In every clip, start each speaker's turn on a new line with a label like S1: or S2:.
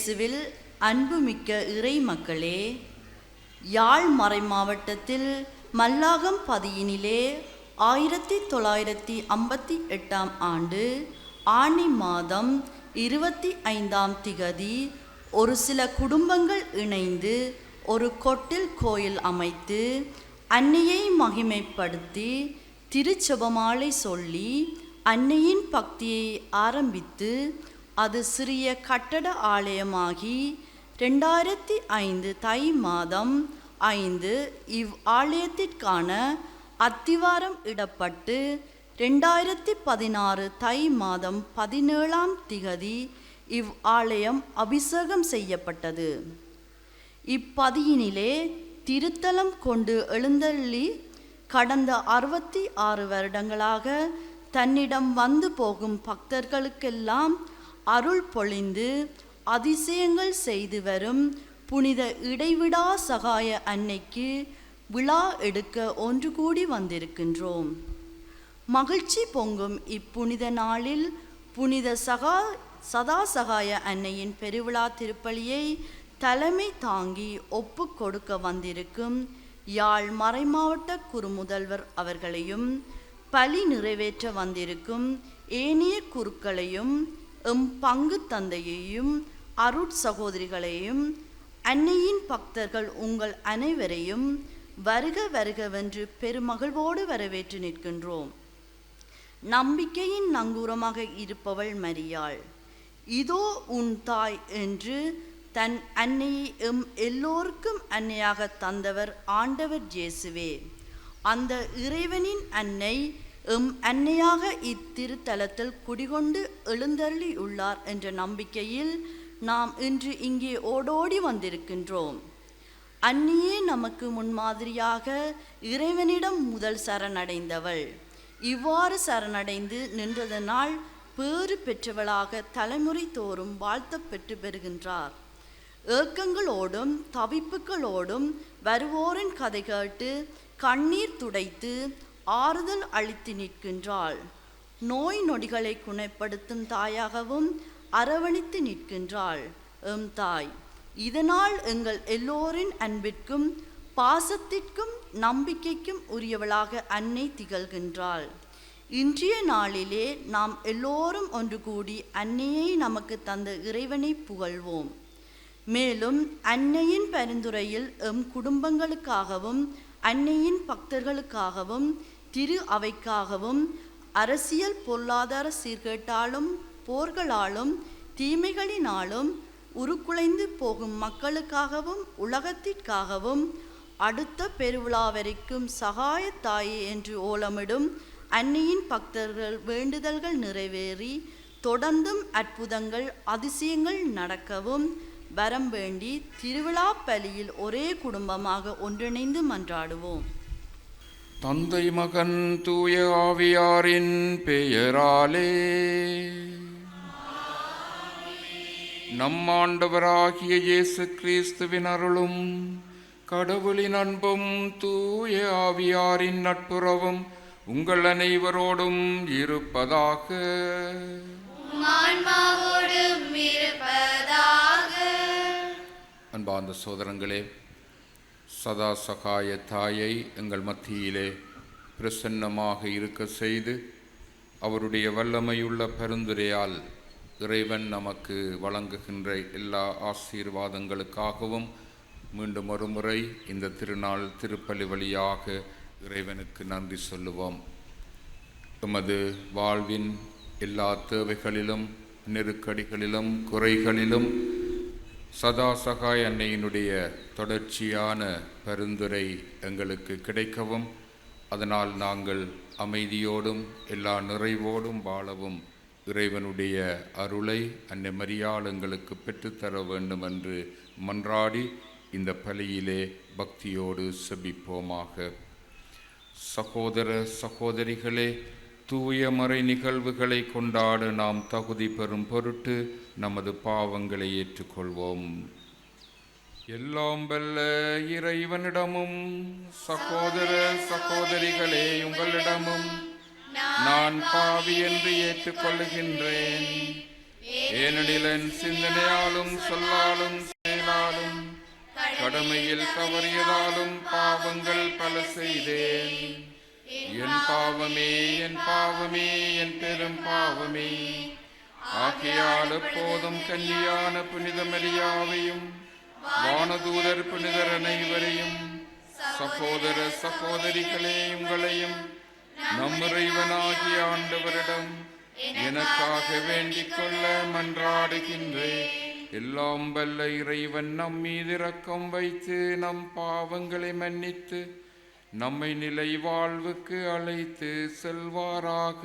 S1: இயேசுவில் அன்புமிக்க இறை மக்களே, யாழ் மறை மாவட்டத்தில் மல்லாகம் பதியினிலே 1958 ஆண்டு ஆனி மாதம் 25ஆம் திகதி ஒரு சில குடும்பங்கள் இணைந்து ஒரு கொட்டில் கோயில் அமைத்து அன்னையை மகிமைப்படுத்தி திருச்செபமாலை சொல்லி அன்னையின் பக்தியை ஆரம்பித்து அது சிறிய கட்டட ஆலயமாகி 2005 தை மாதம் 5 இவ் ஆலயத்திற்கான அத்திவாரம் இடப்பட்டு 2016 தை மாதம் 17ஆம் திகதி இவ் ஆலயம் அபிஷேகம் செய்யப்பட்டது. இப்பதியினிலே திருத்தலம் கொண்டு எழுந்தள்ளி கடந்த 66 வருடங்களாக தன்னிடம் வந்து போகும் பக்தர்களுக்கெல்லாம் அருள் பொழிந்து அதிசயங்கள் செய்து வரும் புனித இடைவிடா சகாய அன்னைக்கு விழா எடுக்க ஒன்று கூடி வந்திருக்கின்றோம். மகிழ்ச்சி பொங்கும் இப்புனித நாளில் புனித சதா சகாய அன்னையின் பெருவிழா திருப்பலியை தலைமை தாங்கி ஒப்பு கொடுக்க வந்திருக்கும் யாழ் மறைமாவட்ட குறுமுதல்வர் அவர்களையும் பலி நிறைவேற்ற வந்திருக்கும் ஏனைய குருக்களையும் பங்கு தந்தையையும் அருட்சகோதரிகளையும் அன்னையின் பக்தர்கள் உங்கள் அனைவரையும் வருக வருகவென்று பெருமகிழ்வோடு வரவேற்று நிற்கின்றோம். நம்பிக்கையின் நங்கூரமாக இருப்பவள் மரியாள், இதோ உன் தாய் என்று தன் அன்னையை எல்லோருக்கும் அன்னையாக தந்தவர் ஆண்டவர் இயேசுவே. அந்த இறைவனின் அன்னை அன்னையாக இத்திருத்தலத்தில் குடிகொண்டு எழுந்தருளி உள்ளார் என்ற நம்பிக்கையில் நாம் இன்று இங்கே ஓடோடி வந்திருக்கின்றோம். அன்னையே நமக்கு முன்மாதிரியாக இறைவனிடம் முதல் சரணடைந்தவள். இவ்வாறு சரணடைந்து நின்றதனால் பேறு பெற்றவளாக தலைமுறை தோறும் வாழ்த்த பெற்று பெறுகின்றார். ஏக்கங்களோடும் தவிப்புகளோடும் வருவோரின் கதை கேட்டு கண்ணீர் துடைத்து ஆறுதல் அளித்து நிற்கின்றாள். நோய் நொடிகளை குணப்படுத்தும் தாயாகவும் அரவணைத்து நிற்கின்றாள் தாய். இதனால் எங்கள் எல்லோரின் அன்பிற்கும் பாசத்திற்கும் நம்பிக்கைக்கும் உரியவளாக அன்னை திகழ்கின்றாள். இன்றைய நாளிலே நாம் எல்லோரும் ஒன்று கூடி அன்னையை நமக்கு தந்த இறைவனை புகழ்வோம். மேலும் அன்னையின் பரிந்துரையில் குடும்பங்களுக்காகவும் அன்னையின் பக்தர்களுக்காகவும் திரு அவைக்காகவும் அரசியல் பொருளாதார சீர்கேட்டாலும் போர்களாலும் தீமைகளினாலும் உருக்குலைந்து போகும் மக்களுக்காகவும் உலகத்திற்காகவும் அடுத்த பெருவிழா வரைக்கும் சகாய தாயே என்று ஓலமிடும் அன்னையின் பக்தர்கள் வேண்டுதல்கள் நிறைவேறி தொடர்ந்தும் அற்புதங்கள் அதிசயங்கள் நடக்கவும் வரம் வேண்டி திருவிழா பலியில் ஒரே குடும்பமாக ஒன்றிணைந்து மன்றாடுவோம்.
S2: தந்தை மகன் தூய ஆவியாரின் பெயராலே. நம் ஆண்டவராகிய இயேசு கிறிஸ்துவின் அருளும் கடவுளின் அன்பும் தூய ஆவியாரின் நட்புறவும் உங்கள் அனைவரோடும் இருப்பதாக. அன்பார்ந்த சோதரங்களே, சதா சகாய தாயை எங்கள் மத்தியிலே பிரசன்னமாக இருக்க செய்து அவருடைய வல்லமையுள்ள பரிந்துரையால் இறைவன் நமக்கு வழங்குகின்ற எல்லா ஆசீர்வாதங்களுக்காகவும் மீண்டும் ஒரு முறை இந்த திருநாள் திருப்பலி வழியாக இறைவனுக்கு நன்றி சொல்லுவோம். எமது வாழ்வின் எல்லா தேவைகளிலும் நெருக்கடிகளிலும் குறைகளிலும் சதா சகாய அன்னையினுடைய தொடர்ச்சியான பரிந்துரை எங்களுக்கு கிடைக்கவும் அதனால் நாங்கள் அமைதியோடும் எல்லா நிறைவோடும் வாழவும் இறைவனுடைய அருளை அன்னை மரியாள் எங்களுக்கு பெற்றுத்தர வேண்டும் என்று மன்றாடி இந்த பலியிலே பக்தியோடு செபிப்போமாக. சகோதர சகோதரிகளே, தூய மறை நிகழ்வுகளை கொண்டாட நாம் தகுதி பெறும் பொருட்டு நமது பாவங்களை ஏற்றுக்கொள்வோம். எல்லாம் வல்ல இறைவனிடமும் சகோதர சகோதரிகளே உங்களிடமும் நான் பாவி என்று ஏற்றுக்கொள்ளுகின்றேன். ஏனெனில் என் சிந்தனையாலும் சொல்லாலும் செயலாலும் கடமையில் தவறியதாலும் பாவங்கள் பல செய்தேன். என் பாவமே, என் பாவமே, என் பெரும் பாவமே. ஆகையால் எப்போதும் கன்னியான புனித மரியாவையும் வானதூதர் புனிதர் அனைவரையும் சகோதர சகோதரிகளே உங்களையும் நம் இறைவனாகிய ஆண்டவரிடம் எனக்காக வேண்டிக் கொள்ள மன்றாடுகின்றேன். எல்லாம் வல்ல இறைவன் நம் மீது இரக்கம் வைத்து நம் பாவங்களை மன்னித்து நம்மை நிலை வாழ்வுக்கு அழைத்து செல்வாராக.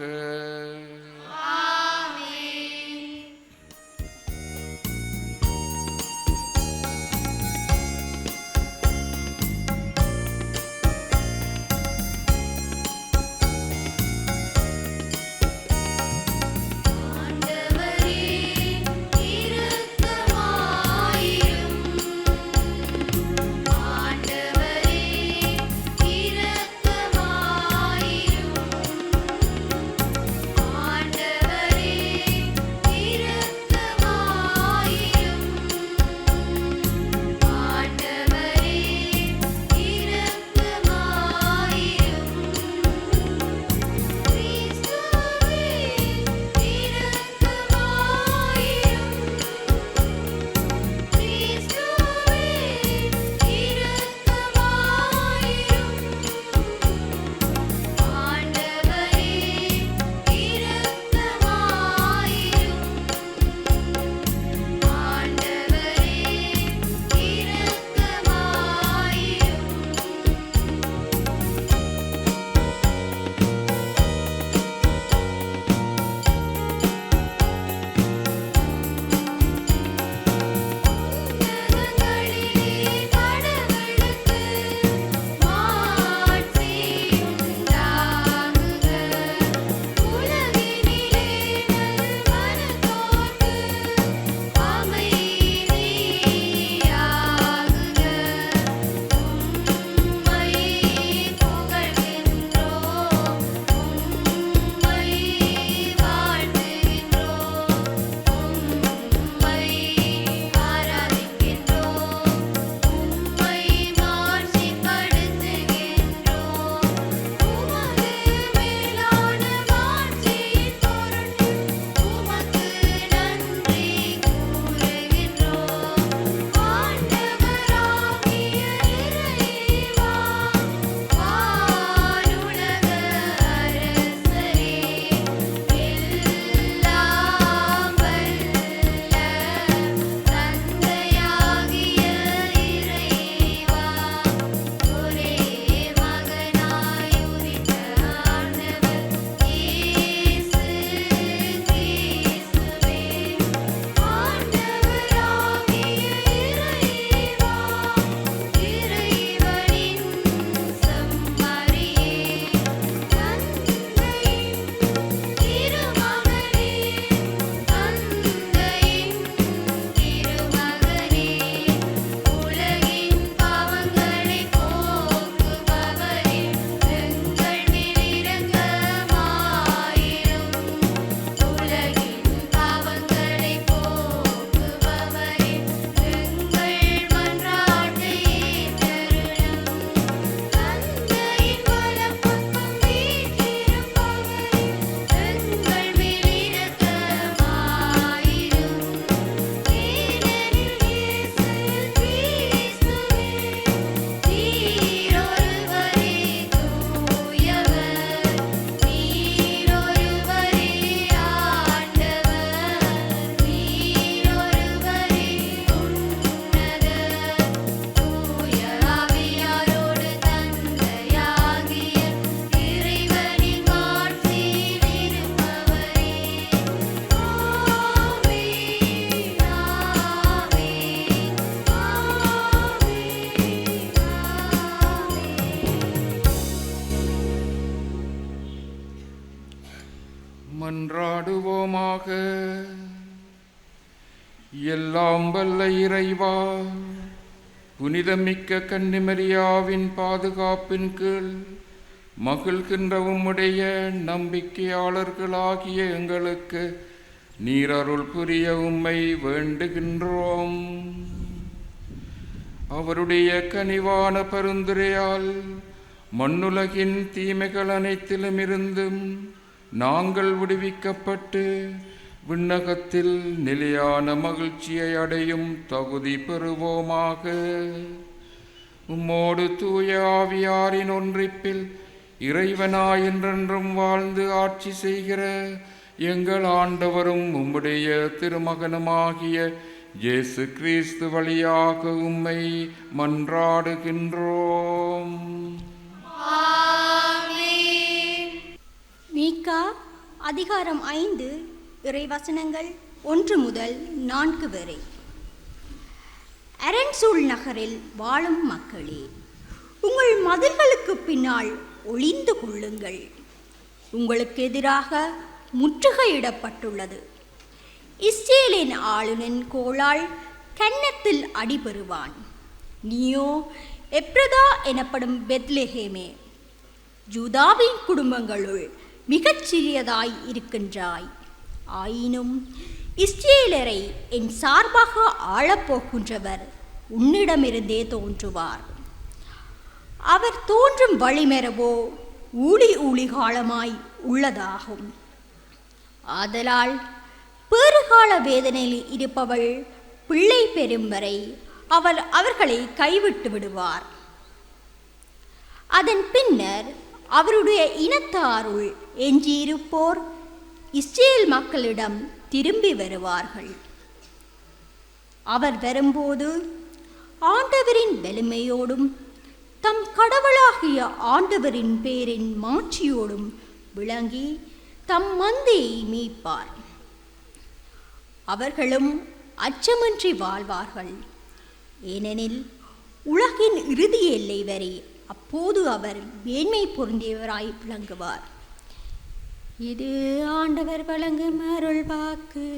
S2: மன்றாடுவோமாக. எல்லாம் வல்ல இறைவா, புனிதமிக்க கன்னிமரியாவின் பாதுகாப்பின் கீழ் மகிழ்கின்ற உம்முடைய நம்பிக்கையாளர்களாகிய எங்களுக்கு நீர் அருள் புரிய உம்மை வேண்டுகின்றோம். அவருடைய கனிவான பரிந்துரையால் மண்ணுலகின் தீமைகள் அனைத்திலுமிருந்தும் நாங்கள் விடுவிக்கப்பட்டு விண்ணகத்தில் நிலையான மகிழ்ச்சியை அடையும் தகுதி பெறுவோமாக. உம்மோடு தூய ஆவியாரின் ஒன்றிப்பில் இறைவனாய் என்றென்றும் வாழ்ந்து ஆட்சி செய்கிற எங்கள் ஆண்டவரும் உம்முடைய திருமகனுமாகிய இயேசு கிறிஸ்து வழியாக உம்மை மன்றாடுகின்றோம்.
S3: மீகா அதிகாரம் 5 இறைவசனங்கள் 1 முதல் 4 வரை. அரண்சூல் நகரில் வாழும் மக்களே, உங்கள் மதில்களுக்கு பின்னால் ஒளிந்து கொள்ளுங்கள். உங்களுக்கு எதிராக முற்றுகையிடப்பட்டுள்ளது. இஸ்ரேலின் ஆளுநன் கோளால் கன்னத்தில் அடிபெறுவான். நீயோ எப்ரதா எனப்படும் பெத்லெஹேமே, யூதாவின் குடும்பங்களுள் மிகச் சிறியதாய் இருக்கின்றாய். ஆயினும் இஸ்ரேலரை என் சார்பாக ஆளப்போகின்றவர் உன்னிடமிருந்தே தோன்றுவார். அவர் தோன்றும் வழிமரபோ ஊழி காலமாய் உள்ளதாகும். ஆதலால் பேறுகால வேதனையில் இருப்பவள் பிள்ளை பெறும் வரை அவர்களை கைவிட்டு விடுவார். அதன் பின்னர் அவருடைய இனத்தாருள் எஞ்சியிருப்போர் இஸ்ரேல் மக்களிடம் திரும்பி வருவார்கள். அவர் வரும்போது ஆண்டவரின் வலிமையோடும் தம் கடவுளாகிய ஆண்டவரின் பேரின் மாட்சியோடும் விளங்கி தம் மந்தையை மீட்பார். அவர்களும் அச்சமின்றி வாழ்வார்கள். ஏனெனில் உலகின் இறுதி எல்லை வரை அப்போது அவர் மேன்மை பொருந்தியவராய் விளங்குவார். இது ஆண்டவர் வழங்கும் அருள் வாக்கு.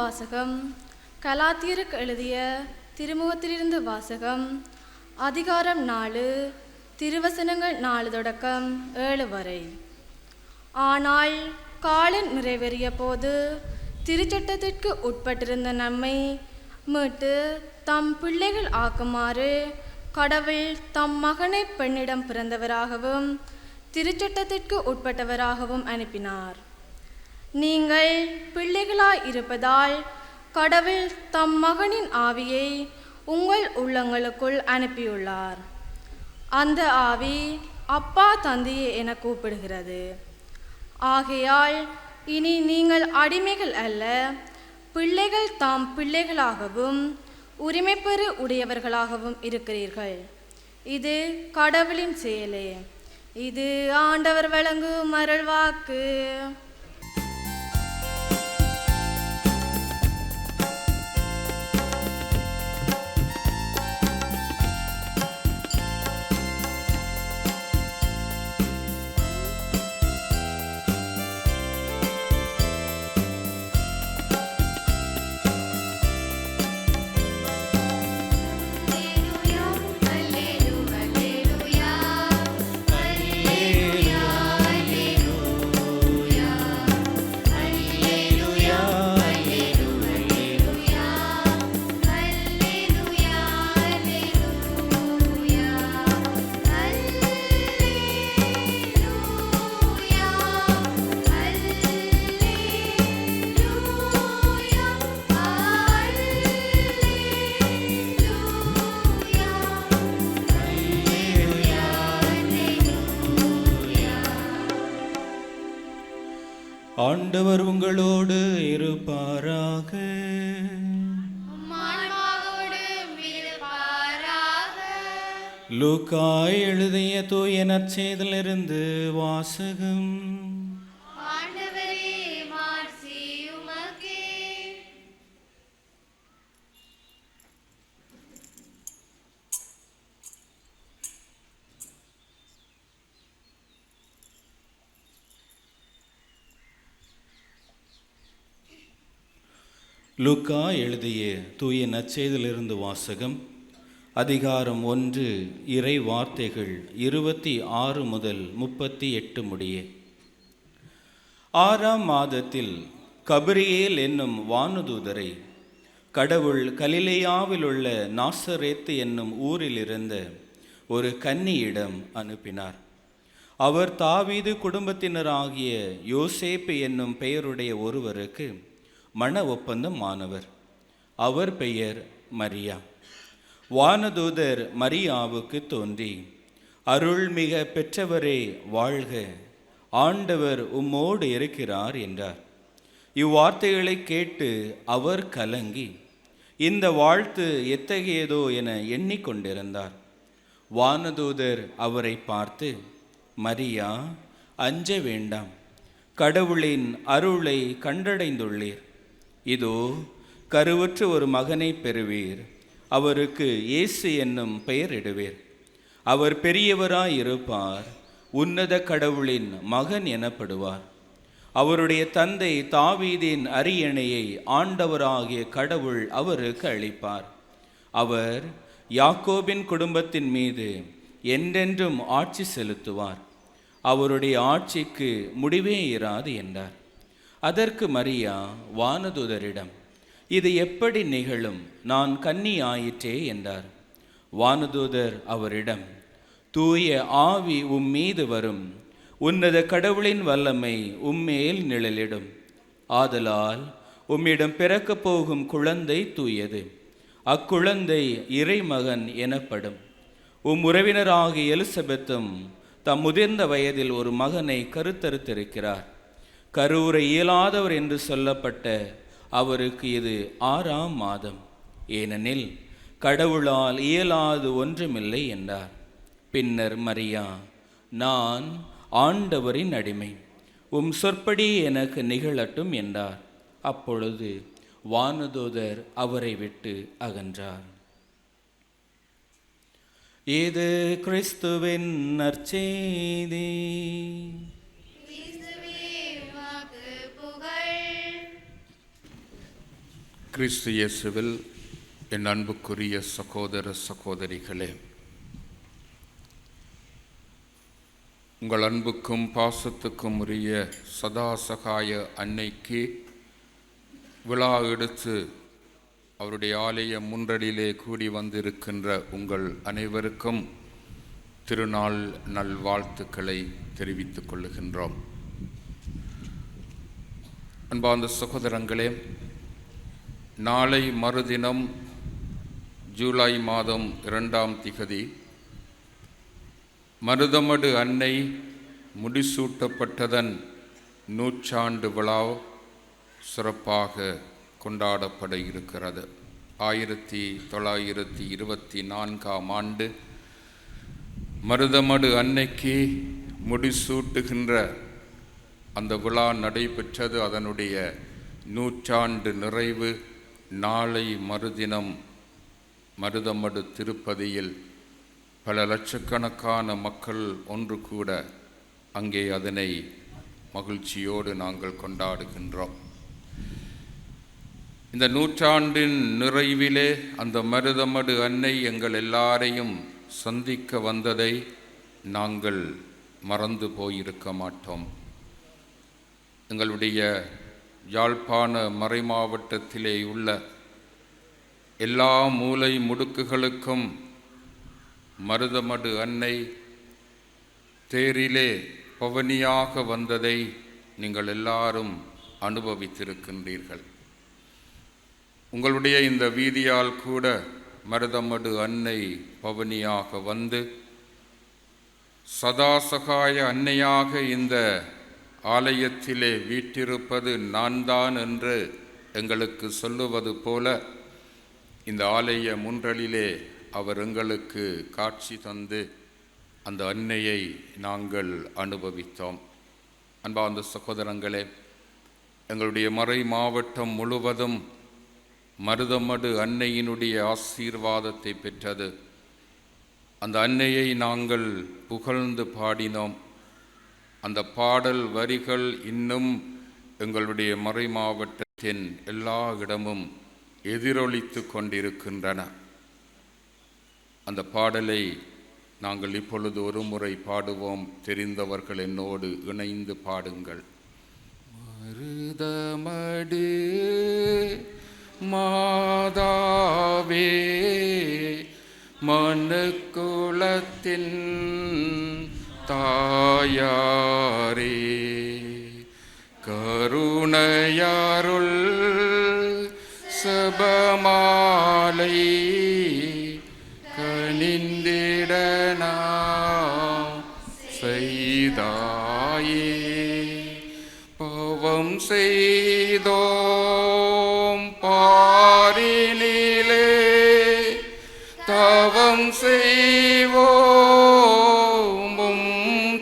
S4: வாசகம். கலாத்தியருக்கு எழுதிய திருமுகத்திலிருந்து வாசகம். அதிகாரம் 4, திருவசனங்கள் 4 தொடக்கம் 7 வரை. ஆனால் காலம் நிறைவேறிய போது திருச்சட்டத்திற்கு உட்பட்டிருந்த நம்மை மீட்டு தம் பிள்ளைகள் ஆக்குமாறு கடவுள் தம் மகனை பெண்ணிடம் பிறந்தவராகவும் திருச்சட்டத்திற்கு உட்பட்டவராகவும் அனுப்பினார். நீங்கள் பிள்ளைகளாய் இருப்பதால் கடவுள் தம் மகனின் ஆவியை உங்கள் உள்ளங்களுக்குள் அனுப்பியுள்ளார். அந்த ஆவி அப்பா தந்தையே என கூப்பிடுகிறது. ஆகையால் இனி நீங்கள் அடிமைகள் அல்ல, பிள்ளைகள் தாம் பிள்ளைகளாகவும் உரிமைப்பெறு உடையவர்களாகவும் இருக்கிறீர்கள். இது கடவுளின் செயலே. இது ஆண்டவர் வழங்கும் அருள்வாக்கு.
S5: ஆண்டவர் உங்களோடு இருப்பாராக. லூக்கா எழுதிய தூய நற்செய்தியிலிருந்து வாசகம். லூக்கா எழுதிய தூய நற்செய்தியிலிருந்து வாசகம். அதிகாரம் 1, இறை வார்த்தைகள் 26 முதல் 38 முடிய. 6ஆம் மாதத்தில் கபிரியேல் என்னும் வானதூதரை கடவுள் கலிலேயாவில் உள்ள நாசரேத்து என்னும் ஊரில் இருந்த ஒரு கன்னியிடம் அனுப்பினார். அவர் தாவீது குடும்பத்தினராகிய யோசேப்பு என்னும் பெயருடைய ஒருவருக்கு மன ஒப்பந்தம் ஆனவர். அவர் பெயர் மரியா. வானதூதர் மரியாவுக்கு தோன்றி, அருள்மிக பெற்றவரே வாழ்க, ஆண்டவர் உம்மோடு இருக்கிறார் என்றார். இவ்வார்த்தைகளை கேட்டு அவர் கலங்கி இந்த வாழ்த்து எத்தகையதோ என எண்ணிக்கொண்டிருந்தார். வானதூதர் அவரை பார்த்து, மரியா, அஞ்ச வேண்டாம், கடவுளின் அருளை கண்டடைந்துள்ளீர். இதோ கருவுற்று ஒரு மகனை பெறுவீர், அவருக்கு இயேசு என்னும் பெயரிடுவீர். அவர் பெரியவராயிருப்பார், உன்னத கடவுளின் மகன் எனப்படுவார். அவருடைய தந்தை தாவீதின் அரியணையை ஆண்டவராகிய கடவுள் அவருக்கு அளிப்பார். அவர் யாக்கோபின் குடும்பத்தின் மீது என்றென்றும் ஆட்சி செலுத்துவார். அவருடைய ஆட்சிக்கு முடிவே இராது என்றார். அதற்கு மரியா வானதூதரிடம், இது எப்படி நிகழும், நான் கன்னி ஆயிற்றே என்றார். வானதூதர் அவரிடம், தூய ஆவி மீது வரும், உன்னத கடவுளின் வல்லமை உம்மேல் நிழலிடும். ஆதலால் உம்மிடம் பிறக்கப் போகும் குழந்தை தூயது, அக்குழந்தை இறைமகன் எனப்படும். உறவினராகிய எலிசபெத்தும் தம் முதிர்ந்த வயதில் ஒரு மகனை கருத்தரித்திருக்கிறார். கருவுற இயலாதவர் என்று சொல்லப்பட்ட அவருக்கு இது 6ஆம் மாதம், ஏனெனில் கடவுளால் இயலாது ஒன்றுமில்லை என்றார். பின்னர் மரியா, நான் ஆண்டவரின் அடிமை, சொற்படி எனக்கு நிகழட்டும் என்றார். அப்பொழுது வானதூதர் அவரை விட்டு அகன்றார். இது கிறிஸ்துவின் நற்செய்தி.
S2: கிறிஸ்து இயேசுவில் என் அன்புக்குரிய சகோதர சகோதரிகளே, உங்கள் அன்புக்கும் பாசத்துக்கும் உரிய சதாசகாய அன்னைக்கு விழா எடுத்து அவருடைய ஆலய முன்றலிலே கூடி வந்திருக்கின்ற உங்கள் அனைவருக்கும் திருநாள் நல்வாழ்த்துக்களை தெரிவித்துக் கொள்ளுகின்றோம். அன்பார்ந்த சகோதரங்களே, நாளை மறுதினம் ஜூலை மாதம் 2ஆம் திகதி மருதமடு அன்னை முடிசூட்டப்பட்டதன் 100ஆண்டு விழா சிறப்பாக கொண்டாடப்பட இருக்கிறது. 1924ஆம் ஆண்டு மருதமடு அன்னைக்கு முடிசூட்டுகின்ற அந்த விழா நடைபெற்றது. அதனுடைய 100ஆண்டு நிறைவு நாளை மறுதினம் மருதமடு திருப்பதியில் பல லட்சக்கணக்கான மக்கள் ஒன்று கூட அங்கே அதனை மகிழ்ச்சியோடு நாங்கள் கொண்டாடுகின்றோம். இந்த 100ஆண்டின் நிறைவிலே அந்த மருதமடு அன்னை எங்கள் எல்லாரையும் சந்திக்க வந்ததை நாங்கள் மறந்து போயிருக்க மாட்டோம். எங்களுடைய யாழ்ப்பாண மறைமாவட்டத்திலே உள்ள எல்லா மூலை முடுக்குகளுக்கும் மருதமடு அன்னை தேரிலே பவனியாக வந்ததை நீங்கள் எல்லாரும் அனுபவித்திருக்கின்றீர்கள். உங்களுடைய இந்த வீதியால் கூட மருதமடு அன்னை பவனியாக வந்து சதாசகாய அன்னையாக இந்த ஆலயத்திலே வீற்றிருப்பது நான் தான் என்று எங்களுக்கு சொல்லுவது போல இந்த ஆலய முன்றலிலே அவர் எங்களுக்கு காட்சி தந்து அந்த அன்னையை நாங்கள் அனுபவித்தோம். அன்பார்ந்த சகோதரங்களே, எங்களுடைய மறை மாவட்டம் முழுவதும் மருதமடு அன்னையினுடைய ஆசீர்வாதத்தை பெற்றது. அந்த அன்னையை நாங்கள் புகழ்ந்து பாடினோம். அந்த பாடல் வரிகள் இன்னும் எங்களுடைய மறை மாவட்டத்தின் எல்லா இடமும் எதிரொலித்து கொண்டிருக்கின்றன. அந்த பாடலை நாங்கள் இப்பொழுது ஒரு முறை பாடுவோம். தெரிந்தவர்கள் என்னோடு இணைந்து பாடுங்கள். மருதமடு மாதாவே மனுக்குலத்தின் தாயாரே, கருணையாருள் சபமாலை கனிந்திடனா செய்தாயே, பவம் செய்தோம் பாரினிலே தவம் செய்வோம்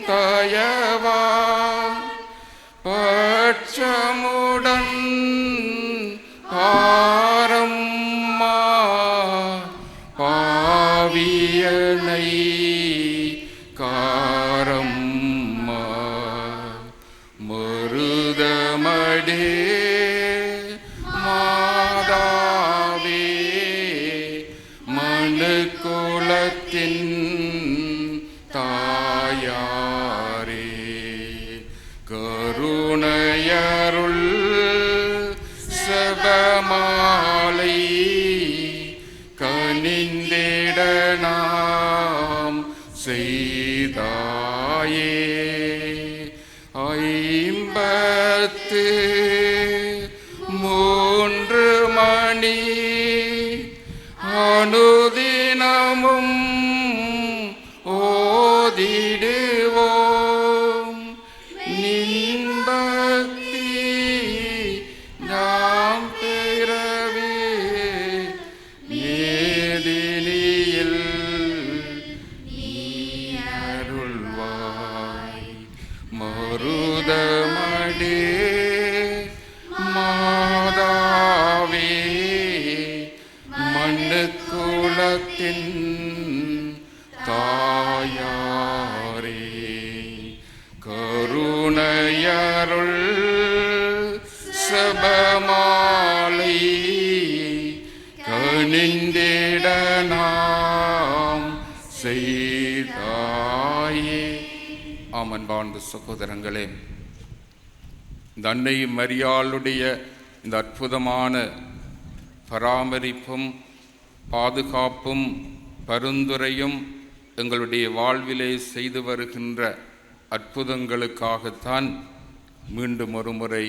S2: தயவா பட்சமுடன் பாரம்மா பாவியனை காரம்மா மருதமடே மாதாவே மனுக்குலத்தின் தாயாரே, கருணையருள் சபமாலை கனிந்திடனாம் செய்தாயே, 53 மணி அனுதினமும் ஓதிடுவோம் நின் பக்தி நாம் பெறவே ஏதினியில் நீ அருள்வாய். மருதமடே மாதாவே மனுக்குலத்தின் தாயாரே, கருணையருள் சபமாலை பணிந்திட நாம் செய்தாயே. ஆமன்பார்ந்த சகோதரங்களே, இந்த அன்னை மரியாளுடைய இந்த அற்புதமான பராமரிப்பும் பாதுகாப்பும் பரிந்துரையும் எங்களுடைய வாழ்விலே செய்து வருகின்ற அற்புதங்களுக்காகத்தான் மீண்டும் ஒரு முறை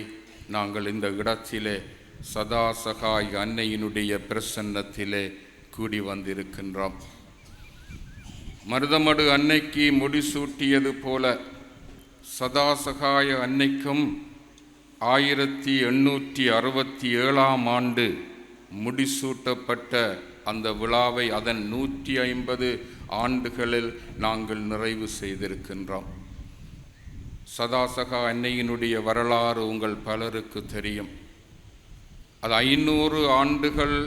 S2: நாங்கள் இந்த இடத்திலே சதாசகாய் அன்னையினுடைய பிரசன்னத்திலே கூடி வந்திருக்கின்றோம். மருதமடு அன்னைக்கு முடிசூட்டியது போல சதாசகாய அன்னைக்கும் 1867ஆம் ஆண்டு முடிசூட்டப்பட்ட அந்த விழாவை அதன் 150 ஆண்டுகளில் நாங்கள் நிறைவு செய்திருக்கின்றோம். சதாசகா அன்னையினுடைய வரலாறு உங்கள் பலருக்கு தெரியும். அது 500 ஆண்டுகள்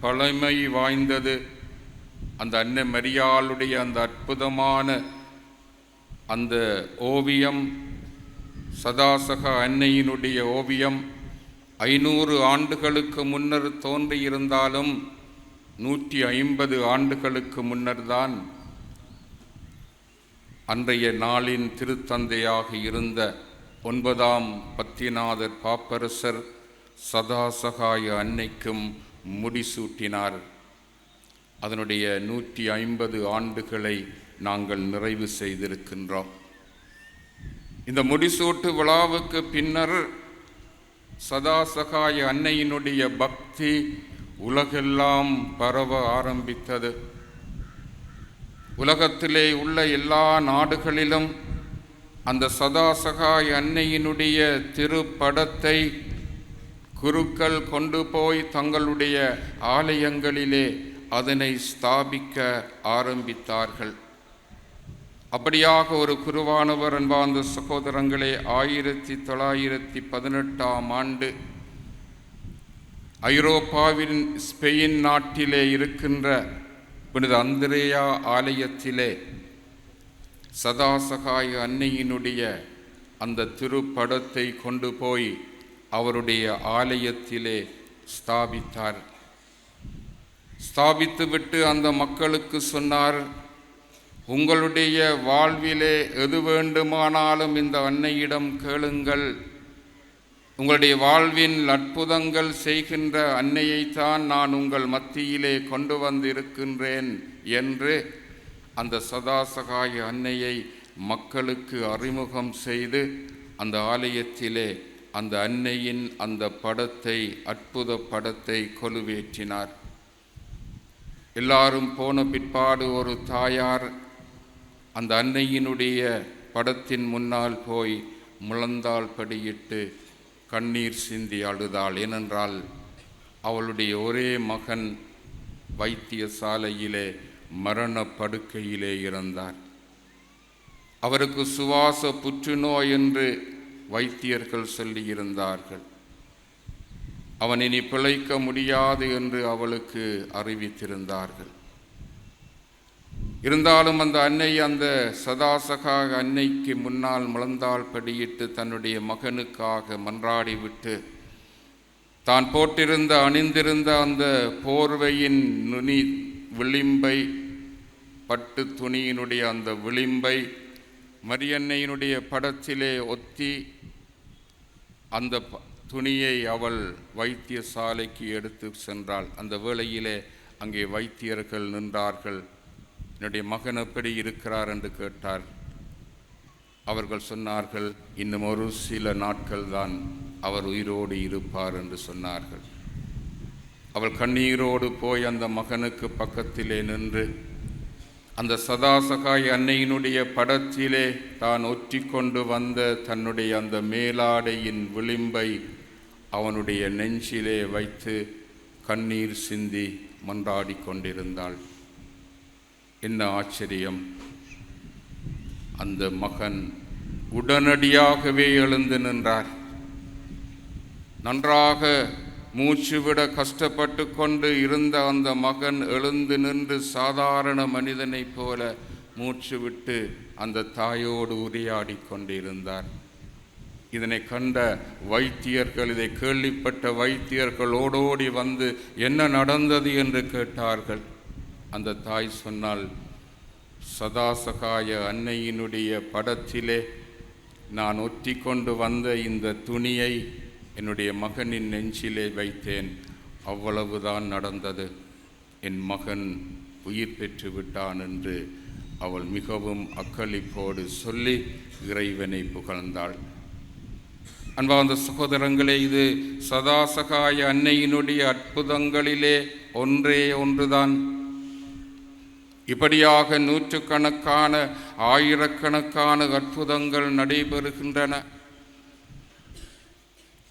S2: பழமை வாய்ந்தது. அந்த அன்னை மரியாளுடைய அந்த அற்புதமான அந்த ஓவியம், சதாசகா அன்னையினுடைய ஓவியம் 500 ஆண்டுகளுக்கு முன்னர் தோன்றியிருந்தாலும் 150 ஆண்டுகளுக்கு முன்னர்தான் அன்றைய நாளின் திருத்தந்தையாக இருந்த 9ஆம் பத்திநாதர் பாப்பரசர் சதாசகாய அன்னைக்கும் முடிசூட்டினார். அதனுடைய 150 ஆண்டுகளை நாங்கள் நிறைவு செய்திருக்கின்றோம். இந்த முடிசூட்டு விழாவுக்கு பின்னர் சதாசகாய அன்னையினுடைய பக்தி உலகெல்லாம் பரவ ஆரம்பித்தது. உலகத்திலே உள்ள எல்லா நாடுகளிலும் அந்த சதாசகாய அன்னையினுடைய திருப்படத்தை குருக்கள் கொண்டு போய் தங்களுடைய ஆலயங்களிலே அதனை ஸ்தாபிக்க ஆரம்பித்தார்கள். அப்படியாக ஒரு குருவானவர், அன்பார்ந்த சகோதரங்களே, 1918ஆம் ஆண்டு ஐரோப்பாவின் ஸ்பெயின் நாட்டிலே இருக்கின்ற புனித அந்திரேயா ஆலயத்திலே சதாசகாய அன்னையினுடைய அந்த திருப்படத்தை கொண்டு போய் அவருடைய ஆலயத்திலே ஸ்தாபித்தார். ஸ்தாபித்துவிட்டு அந்த மக்களுக்கு சொன்னார், உங்களுடைய வாழ்விலே எது வேண்டுமானாலும் இந்த அன்னையிடம் கேளுங்கள். உங்களுடைய வாழ்வின் அற்புதங்கள் செய்கின்ற அன்னையைத்தான் நான் உங்கள் மத்தியிலே கொண்டு வந்திருக்கின்றேன் என்று அந்த சதாசகாய அன்னையை மக்களுக்கு அறிமுகம் செய்து அந்த ஆலயத்திலே அந்த அன்னையின் அந்த படத்தை, அற்புத படத்தை கொலுவேற்றினார். எல்லாரும் போன பிற்பாடு ஒரு தாயார் அந்த அன்னையினுடைய படத்தின் முன்னால் போய் முழந்தாள் படியிட்டு கண்ணீர் சிந்தி அழுதாள். ஏனென்றால் அவளுடைய ஒரே மகன் வைத்தியசாலையிலே மரண படுக்கையிலே இருந்தார். அவருக்கு சுவாச புற்றுநோய் என்று வைத்தியர்கள் சொல்லியிருந்தார்கள். அவன் இனி பிழைக்க முடியாது என்று அவளுக்கு அறிவித்திருந்தார்கள். இருந்தாலும் அந்த அன்னை அந்த சதாசகா அன்னைக்கு முன்னால் முழந்தாள் படியிட்டு தன்னுடைய மகனுக்காக மன்றாடிவிட்டு தான் போட்டிருந்த அணிந்திருந்த அந்த போர்வையின் நுனி விளிம்பை, பட்டு துணியினுடைய அந்த விளிம்பை மரியன்னையினுடைய படத்திலே ஒத்தி அந்த துணியை அவள் வைத்தியசாலைக்கு எடுத்து சென்றாள். அந்த வேளையிலே அங்கே வைத்தியர்கள் நின்றார்கள். என்னுடைய மகன் எப்படி இருக்கிறார் என்று கேட்டார். அவர்கள் சொன்னார்கள், இன்னும் ஒரு சில நாட்கள் தான் அவர் உயிரோடு இருப்பார் என்று சொன்னார்கள். அவள் கண்ணீரோடு போய் அந்த மகனுக்கு பக்கத்திலே நின்று அந்த சதாசகாய் அன்னையினுடைய படத்திலே தான் ஒற்றி கொண்டு வந்த தன்னுடைய அந்த மேலாடையின் விளிம்பை அவனுடைய நெஞ்சிலே வைத்து கண்ணீர் சிந்தி மன்றாடி கொண்டிருந்தாள். என்ன ஆச்சரியம்! அந்த மகன் உடனடியாகவே எழுந்து நின்றார். நன்றாக மூச்சுவிட கஷ்டப்பட்டு கொண்டு இருந்த அந்த மகன் எழுந்து நின்று சாதாரண மனிதனைப் போல மூச்சு விட்டு அந்த தாயோடு உரையாடி கொண்டிருந்தார். இதனை கண்ட வைத்தியர்கள், இதை கேள்விப்பட்ட வைத்தியர்கள் ஓடோடி வந்து என்ன நடந்தது என்று கேட்டார்கள். அந்த தாய் சொன்னால், சதாசகாய அன்னையினுடைய படத்திலே நான் ஒட்டி கொண்டு வந்த இந்த துணியை என்னுடைய மகனின் நெஞ்சிலே வைத்தேன், அவ்வளவுதான் நடந்தது, என் மகன் உயிர் பெற்று விட்டான் என்று அவள் மிகவும் அக்களிப்போடு சொல்லி இறைவனை புகழ்ந்தாள். அன்பார்ந்த சகோதரங்களே, இது சதாசகாய அன்னையினுடைய அற்புதங்களிலே ஒன்றே ஒன்றுதான். இப்படியாக நூற்றுக்கணக்கான ஆயிரக்கணக்கான அற்புதங்கள் நடைபெறுகின்றன.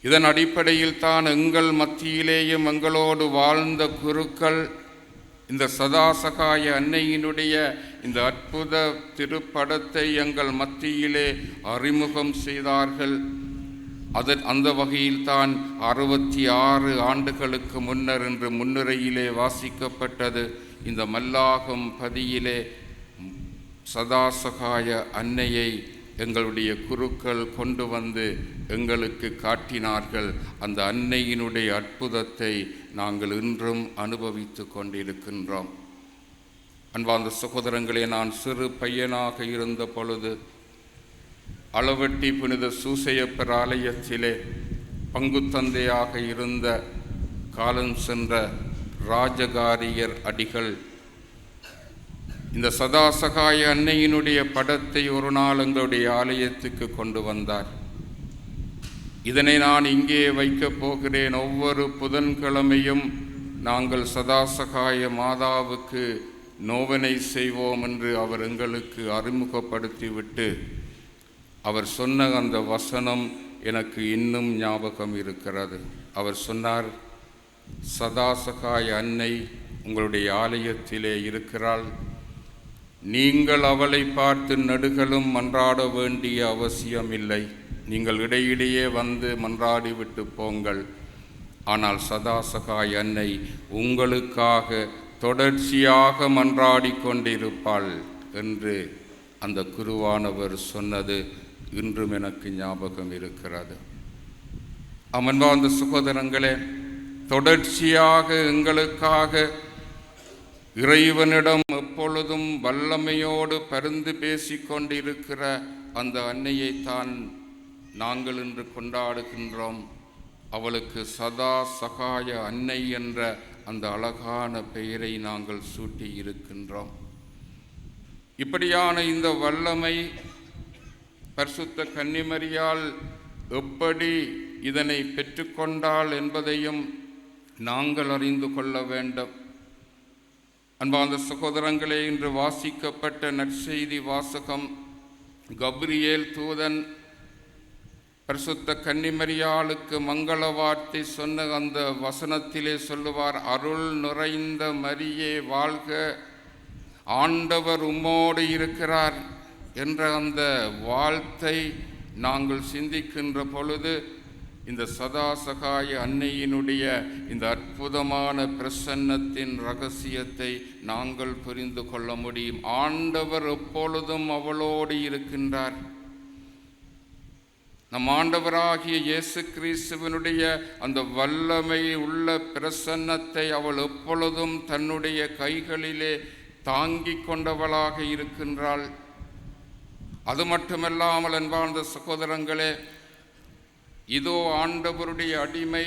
S2: இதன் அடிப்படையில் தான் எங்கள் மத்தியிலேயும் எங்களோடு வாழ்ந்த குருக்கள் இந்த சதாசகாய அன்னையினுடைய இந்த அற்புத திருப்படத்தை எங்கள் மத்தியிலே அறிமுகம் செய்தார்கள். அந்த வகையில் தான் 66 ஆண்டுகளுக்கு முன்னர் என்று முன்னுரையிலே வாசிக்கப்பட்டது. இந்த மல்லாகம் பதியிலே சதாசகாய அன்னையை எங்களுடைய குருக்கள் கொண்டு வந்து எங்களுக்கு காட்டினார்கள். அந்த அன்னையினுடைய அற்புதத்தை நாங்கள் இன்றும் அனுபவித்து கொண்டிருக்கின்றோம். அன்பார்ந்த சகோதரங்களே, நான் சிறு பையனாக இருந்த பொழுது அளவட்டி புனித சூசையப்பர் ஆலயத்திலே பங்குத்தந்தையாக இருந்த காலம் சென்ற ராஜகாரியர் அடிகள் இந்த சதாசகாய அன்னையினுடைய படத்தை ஒரு நாள் எங்களுடைய ஆலயத்துக்கு கொண்டு வந்தார். இதனை நான் இங்கே வைக்கப் போகிறேன். ஒவ்வொரு புதன்கிழமையும் நாங்கள் சதாசகாய மாதாவுக்கு நோவனை செய்வோம் என்று அவர் எங்களுக்கு அறிமுகப்படுத்திவிட்டு அவர் சொன்ன அந்த வசனம் எனக்கு இன்னும் ஞாபகம் இருக்கிறது. அவர் சொன்னார், சதாசகாய அன்னை உங்களுடைய ஆலயத்திலே இருக்கிறாள். நீங்கள் அவளை பார்த்து நடுகளும் மன்றாட வேண்டிய அவசியமில்லை. நீங்கள் இடையிடையே வந்து மன்றாடி விட்டு போங்கள். ஆனால் சதாசகாய அன்னை உங்களுக்காக தொடர்ச்சியாக மன்றாடி கொண்டிருப்பாள் என்று அந்த குருவானவர் சொன்னது இன்றும் எனக்கு ஞாபகம் இருக்கிறது. அன்பார்ந்த சகோதரங்களே, தொடர்ச்சியாக எங்களுக்காக இறைவனிடம் எப்பொழுதும் வல்லமையோடு பரிந்து பேசிக்கொண்டிருக்கிற அந்த அன்னையைத்தான் நாங்கள் இன்று கொண்டாடுகின்றோம். அவளுக்கு சதா சகாய அன்னை என்ற அந்த அழகான பெயரை நாங்கள் சூட்டி இருக்கின்றோம். இப்படியான இந்த வல்லமை பரிசுத்த கன்னிமரியால் எப்படி இதனை பெற்றுக்கொண்டாள் என்பதையும் நாங்கள் அறிந்து கொள்ள வேண்டும். அன்பார்ந்த சகோதரங்களே, இன்று வாசிக்கப்பட்ட நற்செய்தி வாசகம் கப்ரியேல் தூதன் பரிசுத்த கன்னிமரியாளுக்கு மங்கள வார்த்தை சொன்ன அந்த வசனத்திலே சொல்லுவார், அருள் நிறைந்த மரியே வாழ்க, ஆண்டவர் உம்மோடு இருக்கிறார் என்ற அந்த வாழ்த்தை நாங்கள் சிந்திக்கின்ற பொழுது இந்த சதாசகாய அன்னையினுடைய இந்த அற்புதமான பிரசன்னத்தின் இரகசியத்தை நாங்கள் புரிந்து கொள்ள முடியும். ஆண்டவர் எப்பொழுதும் அவளோடு இருக்கின்றார். நம் ஆண்டவராகிய இயேசு கிறிஸ்துவினுடைய அந்த வல்லமை உள்ள பிரசன்னத்தை அவள் எப்பொழுதும் தன்னுடைய கைகளிலே தாங்கிக் கொண்டவளாக இருக்கின்றாள். அது மட்டுமல்லாமல் அன்பார்ந்த சகோதரங்களே, இதோ ஆண்டவருடைய அடிமை,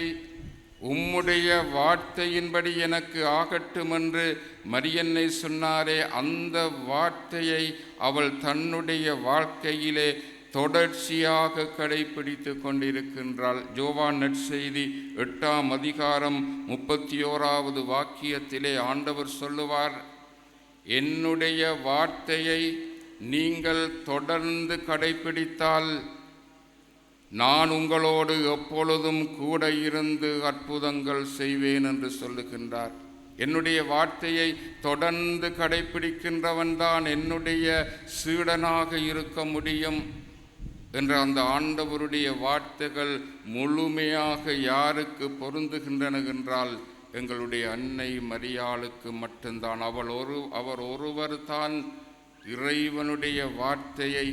S2: உம்முடைய வார்த்தையின்படி எனக்கு ஆகட்டும் என்று மரியன்னை சொன்னாரே, அந்த வார்த்தையை அவள் தன்னுடைய வாழ்க்கையிலே தொடர்ச்சியாக கடைபிடித்து கொண்டிருக்கின்றாள். யோவான் நற்செய்தி 8ஆம் அதிகாரம் 31வது வாக்கியத்திலே ஆண்டவர் சொல்லுவார், என்னுடைய வார்த்தையை நீங்கள் தொடர்ந்து கடைபிடித்தால் நான் உங்களோடு எப்பொழுதும் கூட இருந்து அற்புதங்கள் செய்வேன் என்று சொல்லுகின்றார். என்னுடைய வார்த்தையை தொடர்ந்து கடைபிடிக்கின்றவன்தான் என்னுடைய சீடனாக இருக்க முடியும் என்ற அந்த ஆண்டவருடைய வார்த்தைகள் முழுமையாக யாருக்கு பொருந்துகின்றன என்றால் எங்களுடைய அன்னை மரியாளுக்கு மட்டும்தான். அவர் ஒருவர் தான் இறைவனுடைய வார்த்தையை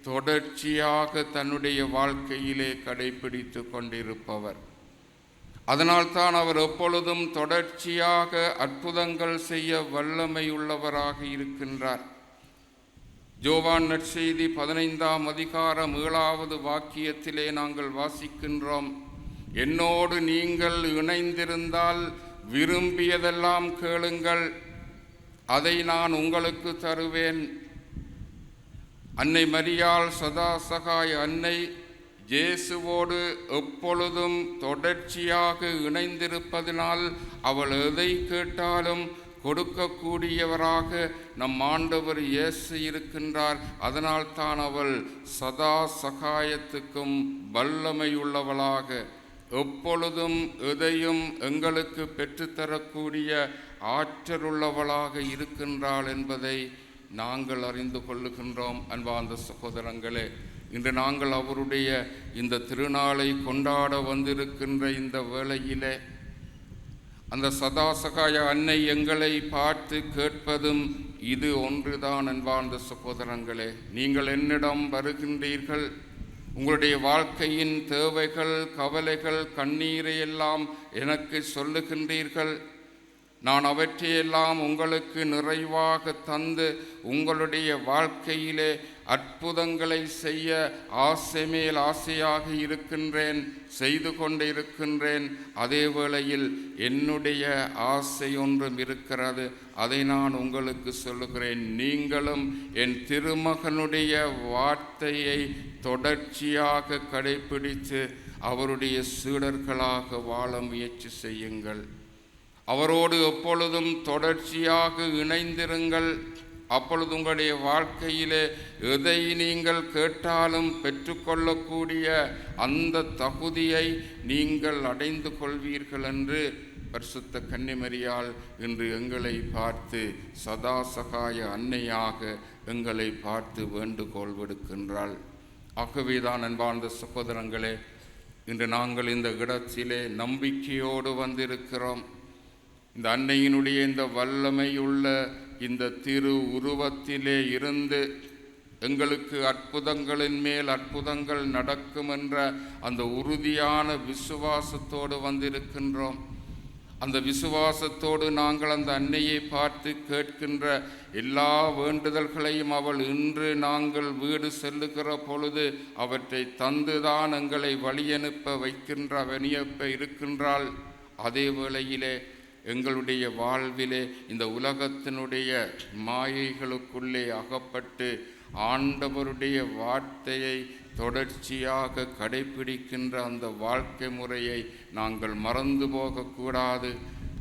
S2: தொடர்ச்சியாக தன்னுடைய வாழ்க்கையிலே கடைபிடித்து கொண்டிருப்பவர். அதனால்தான் அவர் எப்பொழுதும் தொடர்ச்சியாக அற்புதங்கள் செய்ய வல்லமையுள்ளவராக இருக்கின்றார். யோவான் நற்செய்தி 15ஆம் அதிகாரம் 7வது வாக்கியத்திலே நாங்கள் வாசிக்கின்றோம், என்னோடு நீங்கள் இணைந்திருந்தால் விரும்பியதெல்லாம் கேளுங்கள், அதை நான் உங்களுக்கு தருவேன். அன்னை மரியாள் சதா சகாய அன்னை இயேசுவோடு எப்பொழுதும் தொடர்ச்சியாக இணைந்திருப்பதனால் அவள் எதை கேட்டாலும் கொடுக்கக்கூடியவராக நம் ஆண்டவர் இயேசு இருக்கின்றார். அதனால் தான் அவள் சதா சகாயத்துக்கும் வல்லமையுள்ளவளாக எப்பொழுதும் எதையும் எங்களுக்கு பெற்றுத்தரக்கூடிய ஆற்றலுள்ளவளாக இருக்கின்றாள் என்பதை நாங்கள் அறிந்து கொள்ளுகின்றோம். அன்பார்ந்த சகோதரங்களே, இன்று நாங்கள் அவருடைய இந்த திருநாளை கொண்டாட வந்திருக்கின்ற இந்த வேளையிலே அந்த சதாசகாய அன்னை எங்களை பார்த்து கேட்பதும் இது ஒன்றுதான். அன்பார்ந்த சகோதரங்களே, நீங்கள் என்னிடம் வருகின்றீர்கள், உங்களுடைய வாழ்க்கையின் தேவைகள், கவலைகள், கண்ணீரை எல்லாம் எனக்கு சொல்லுகின்றீர்கள், நான் அவற்றையெல்லாம் உங்களுக்கு நிறைவாக தந்து உங்களுடைய வாழ்க்கையிலே அற்புதங்களை செய்ய ஆசை மேல் ஆசையாக இருக்கின்றேன், செய்து கொண்டு இருக்கின்றேன். அதே வேளையில் என்னுடைய ஆசை ஒன்றும் இருக்கிறது, அதை நான் உங்களுக்கு சொல்லுகிறேன். நீங்களும் என் திருமகனுடைய வார்த்தையை தொடர்ச்சியாக கடைபிடித்து அவருடைய சீடர்களாக வாழ முயற்சி செய்யுங்கள். அவரோடு எப்பொழுதும் தொடர்ச்சியாக இணைந்திருங்கள். அப்பொழுது உங்களுடைய வாழ்க்கையிலே எதை நீங்கள் கேட்டாலும் பெற்றுக்கொள்ளக்கூடிய அந்த தகுதியை நீங்கள் அடைந்து கொள்வீர்கள் என்று பரிசுத்த கன்னிமரியாள் இன்று எங்களை பார்த்து சதா சகாய அன்னையாக எங்களை பார்த்து வேண்டுகோள் விடுக்கின்றாள். ஆகவேதான் அன்பார்ந்த சகோதரங்களே, இன்று நாங்கள் இந்த இடத்திலே நம்பிக்கையோடு வந்திருக்கிறோம். இந்த அன்னையினுடைய இந்த வல்லமையுள்ள இந்த திரு உருவத்திலே இருந்து எங்களுக்கு அற்புதங்களின் மேல் அற்புதங்கள் நடக்கும் என்ற அந்த உறுதியான விசுவாசத்தோடு வந்திருக்கின்றோம். அந்த விசுவாசத்தோடு நாங்கள் அந்த அன்னையை பார்த்து கேட்கின்ற எல்லா வேண்டுதல்களையும் அவள் இன்று நாங்கள் வீடு செல்லுகிற பொழுது அவற்றை தந்துதான் எங்களை வழியனுப்ப இருக்கின்றாள். அதே வேளையிலே எங்களுடைய வாழ்விலே இந்த உலகத்தினுடைய மாயைகளுக்குள்ளே அகப்பட்டு ஆண்டவருடைய வார்த்தையை தொடர்ச்சியாக கடைபிடிக்கின்ற அந்த வாழ்க்கை முறையை நாங்கள் மறந்து போகக்கூடாது.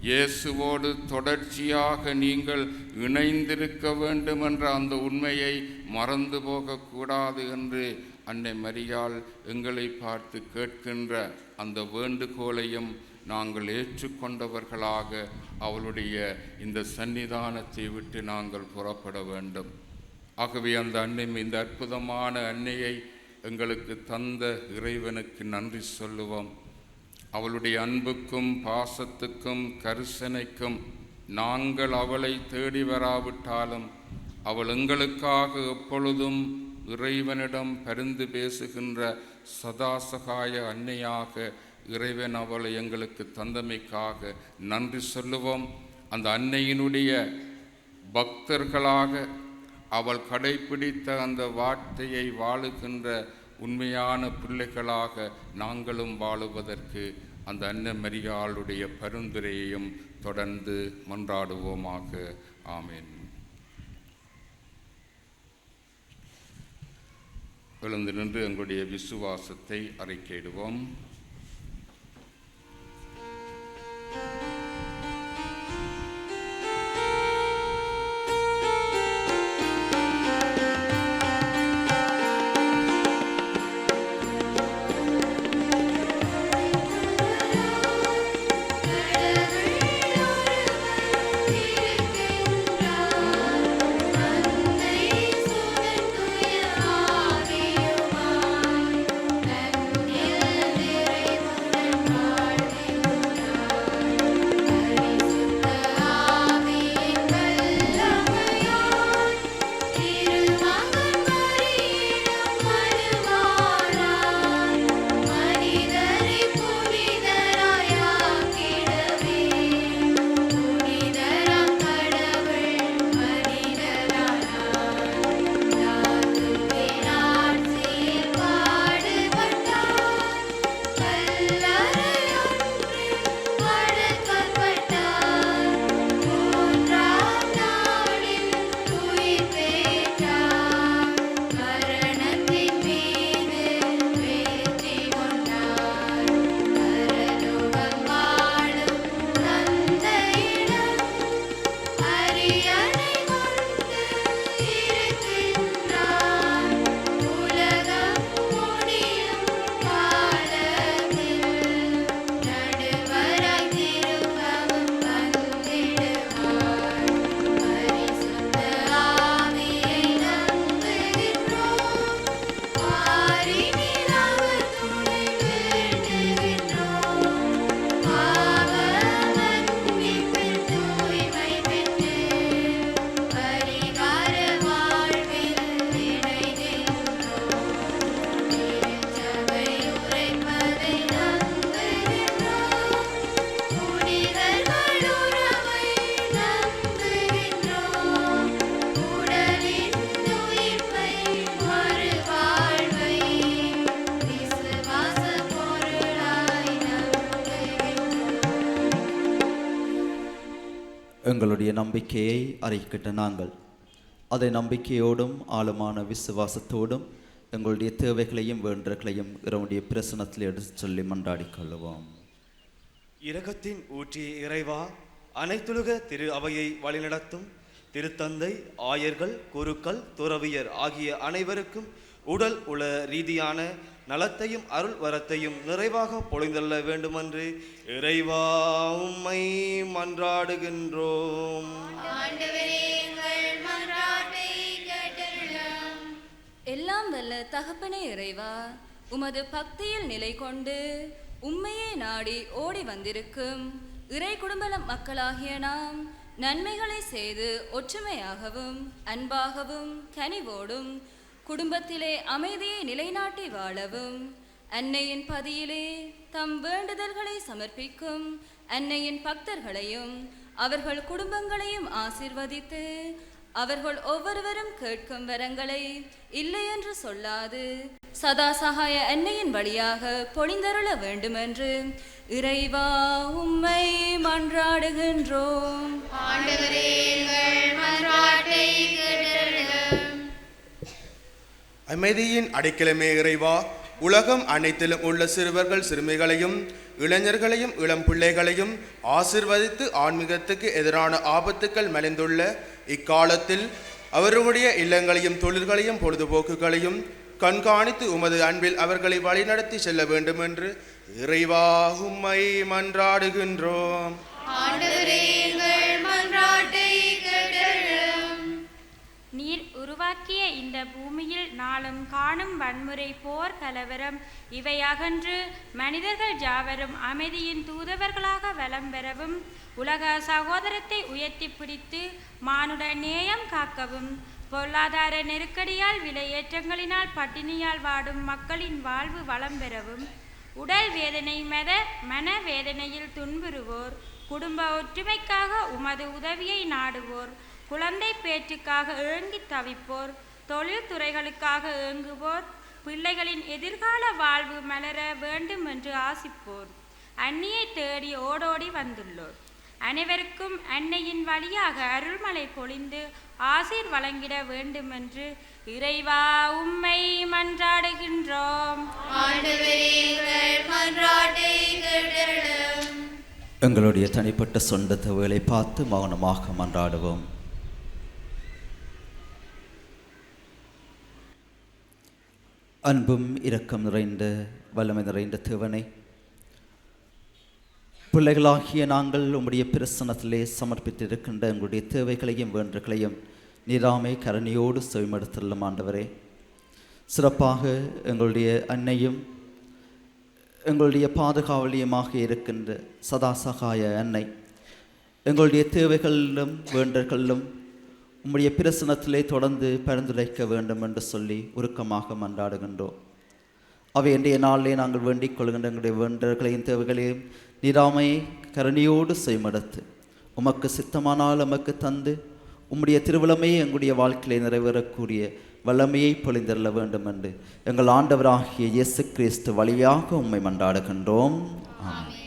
S2: இயேசுவோடு தொடர்ச்சியாக நீங்கள் இணைந்திருக்க வேண்டும் என்ற அந்த உண்மையை மறந்து போகக்கூடாது என்று அன்னை மரியாள் எங்களை பார்த்து கேட்கின்ற அந்த வேண்டுகோளையும் நாங்கள் ஏற்றுக்கொண்டவர்களாக அவளுடைய இந்த சன்னிதானத்தை விட்டு நாங்கள் புறப்பட வேண்டும். ஆகவே அந்த அன்னை, இந்த அற்புதமான அன்னையை எங்களுக்கு தந்த இறைவனுக்கு நன்றி சொல்லுவோம். அவளுடைய அன்புக்கும் பாசத்துக்கும் கரிசனைக்கும் நாங்கள் அவளை தேடி வராவிட்டாலும் அவள் எங்களுக்காக எப்பொழுதும் இறைவனிடம் பரிந்து பேசுகின்ற சதாசகாய அன்னையாக இறைவன் அவளை எங்களுக்கு தந்தமைக்காக நன்றி சொல்லுவோம். அந்த அன்னையினுடைய பக்தர்களாக அவள் கடைபிடித்த அந்த வார்த்தையை வாழுகின்ற உண்மையான பிள்ளைகளாக நாங்களும் வாழுவதற்கு அந்த அன்னை மரியாளுடைய பரிந்துரையையும் தொடர்ந்து மன்றாடுவோமாக. ஆமேன். எழுந்து நின்று எங்களுடைய விசுவாசத்தை அறிக்கையிடுவோம்.
S6: Yeah. எங்களுடைய நம்பிக்கையை அறிக்கிட்ட நாங்கள் அதை நம்பிக்கையோடும் ஆழமான விசுவாசத்தோடும் எங்களுடைய தேவைகளையும் வேண்டுதல்களையும் இறைவனுடைய பிரசனத்தில் எடுத்து சொல்லி மன்றாடி கொள்ளுவோம்.
S7: இரக்கத்தின் ஊற்றிய இறைவா, அனைத்துலக திரு அவையை வழிநடத்தும் திருத்தந்தை, ஆயர்கள், குருக்கள், துறவியர் ஆகிய அனைவருக்கும் உடல் உள ரீதியான நலத்தையும் அருள் வரத்தையும் நிறைவாக பொழிந்தள்ள வேண்டுமென்று இறைவா உம்மை மன்றாடுகின்றோம்.
S8: எல்லாம் வல்ல தகப்பனே இறைவா, உமது பக்தியில் நிலை கொண்டு உம்மையே நாடி ஓடி வந்திருக்கும் இறை குடும்ப மக்களாகிய நாம் நன்மைகளை செய்து ஒற்றுமையாகவும் அன்பாகவும் கனிவோடும் குடும்பத்திலே அமைதியை நிலைநாட்டி வாழவும் அன்னையின் பதியிலே தம் வேண்டுதல்களை சமர்ப்பிக்கும் அன்னையின் பக்தர்களையும் அவர்கள் குடும்பங்களையும் ஆசீர்வதித்து அவர்கள் ஒவ்வொருவரும் கேட்கும் வரங்களை இல்லை என்று சொல்லாது சதா சகாய அன்னையின் வழியாக பொழிந்தருள வேண்டுமென்று இறைவா உம்மை மன்றாடுகின்றோம்.
S9: அமைதியின் அடைக்கலமே இறைவா, உலகம் அனைத்திலும் உள்ள சிறுவர்கள் சிறுமிகளையும் இளைஞர்களையும் இளம் பிள்ளைகளையும் ஆசிர்வதித்து ஆன்மீகத்துக்கு எதிரான ஆபத்துக்கள் மலிந்துள்ள இக்காலத்தில் அவர்களுடைய இல்லங்களையும் தொழில்களையும் பொழுதுபோக்குகளையும் கண்காணித்து உமது அன்பில் அவர்களை வழிநடத்தி செல்ல வேண்டும் என்று இறைவா உம்மை மன்றாடுகின்றோம்.
S10: நீர் உருவாக்கிய இந்த பூமியில் நாளும் காணும் வன்முறை, போர், கலவரம் இவை அகன்று மனிதர்கள் யாவரும் அமைதியின் தூதுவர்களாக வலம் பெறவும் உலக சகோதரத்தை உயர்த்தி பிடித்து மானுட நேயம் காக்கவும் பொருளாதார நெருக்கடியால் விலையேற்றங்களினால் பட்டினியால் வாடும் மக்களின் வாழ்வு வளம் பெறவும் உடல் வேதனை மன வேதனையில் துன்புறுவோர், குடும்ப ஒற்றுமைக்காக உமது உதவியை நாடுவோர், குழந்தை பேற்றுக்காக ஏங்கி தவிப்போர், தொழில் துறைகளுக்காக ஏங்குவோர், பிள்ளைகளின் எதிர்கால வாழ்வு மலர வேண்டும் என்று ஆசிப்போர், அன்னியை தேடி ஓடோடி வந்துள்ளோர் அனைவருக்கும் அன்னையின் வழியாக அருள்மலை பொழிந்து ஆசீர் வழங்கிட வேண்டும் என்று இறைவா உம்மை மன்றாடுகின்றோம்.
S6: எங்களுடைய தனிப்பட்ட சொந்த தேவைகளை பார்த்து மௌனமாக மன்றாடுவோம். அன்பும் இரக்கம் நிறைந்த வல்லமை நிறைந்த தேவனே, பிள்ளைகளாகிய நாங்கள் உம்முடைய பிரசன்னத்திலே சமர்ப்பித்திருக்கின்ற எங்களுடைய தேவைகளையும் வேண்டுதல்களையும் நீராமை கருணையோடு செவிமடுத்துள்ளும் ஆண்டவரே. சிறப்பாக எங்களுடைய அன்னையும் எங்களுடைய பாதுகாவலியமாக இருக்கின்ற சதாசகாய அன்னை எங்களுடைய தேவைகளிலும் வேண்டல்களிலும் உம்முடைய பிரசனத்திலே தொடர்ந்து பரிந்துரைக்க வேண்டும் என்று சொல்லி உருக்கமாக மன்றாடுகின்றோம். அவை இன்றைய நாளிலே நாங்கள் வேண்டிக் கொள்கின்ற எங்களுடைய வேண்டல்களையும் தேவைகளையும் நீராமையை கருணையோடு செய்மடுத்து உமக்கு சித்தமானால் உமக்கு தந்து உம்முடைய திருவிழமையை எங்களுடைய வாழ்க்கையிலே நிறைவேறக்கூடிய வல்லமையை பொழிந்தருள வேண்டும் என்று எங்கள் ஆண்டவராகிய இயேசு கிறிஸ்து வழியாக உம்மை மன்றாடுகின்றோம். ஆமென்.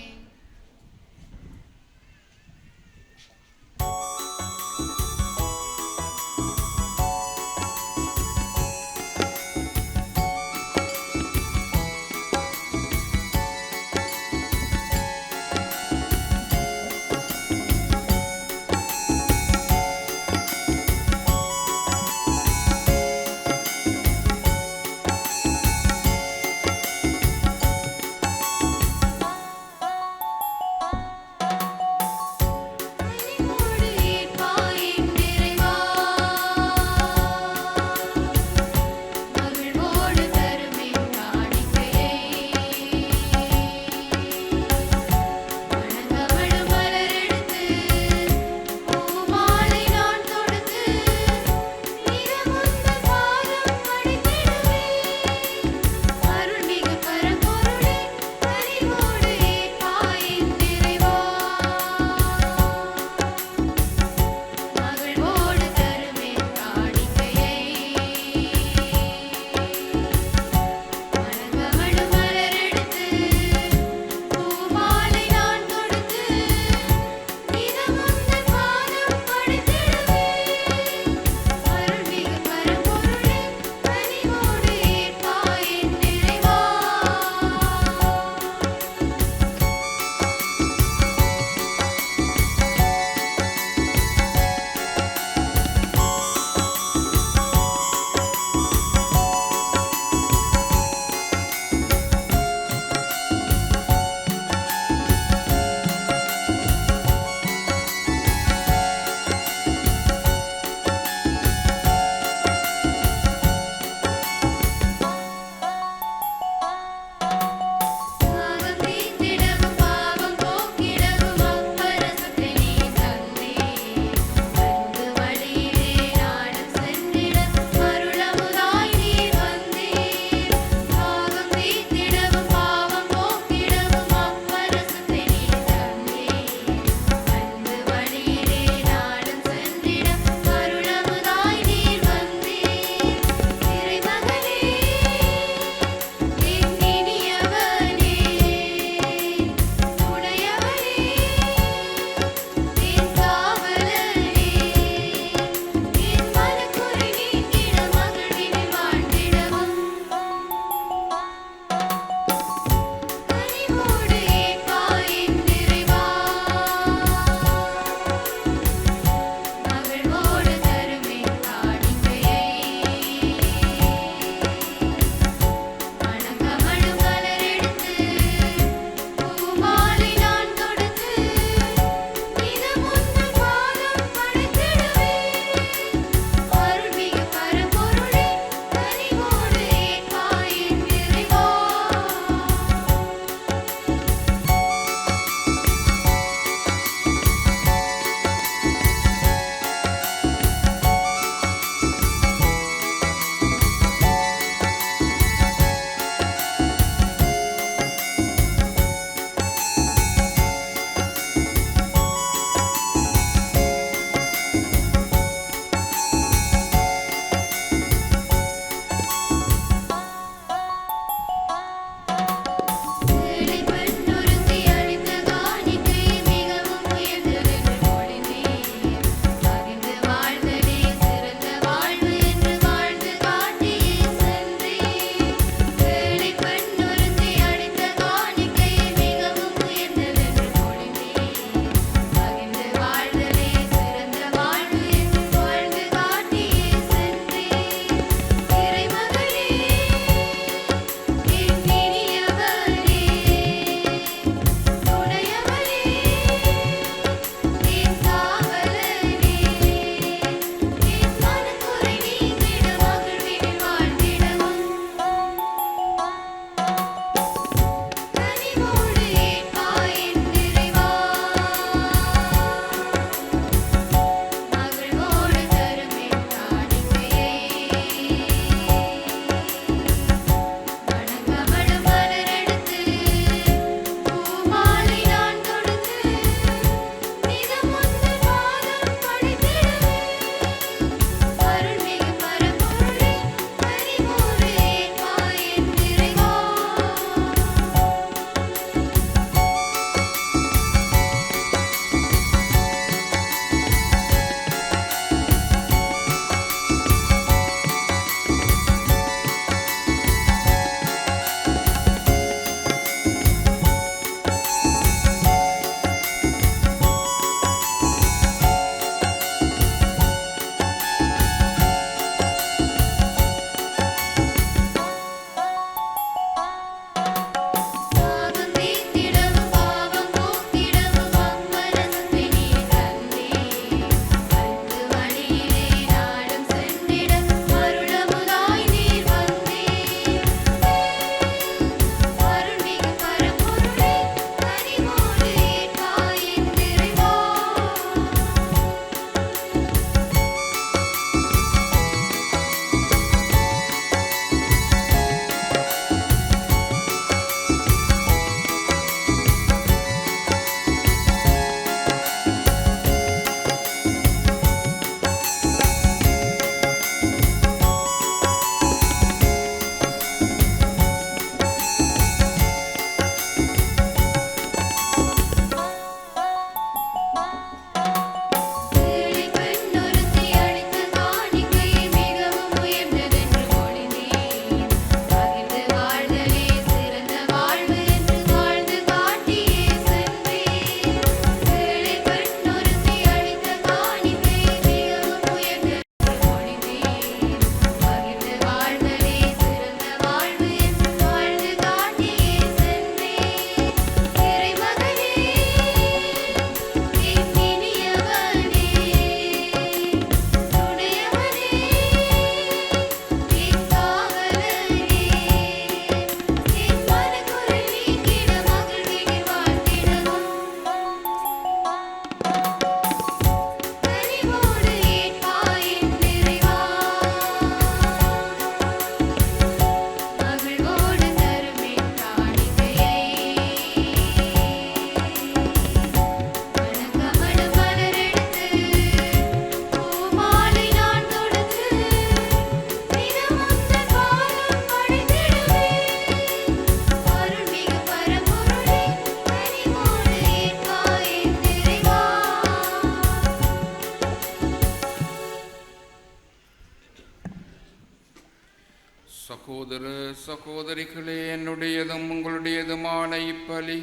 S2: சகோதர சகோதரிகளே, என்னுடையதும் உங்களுடையதுமான இப்பலி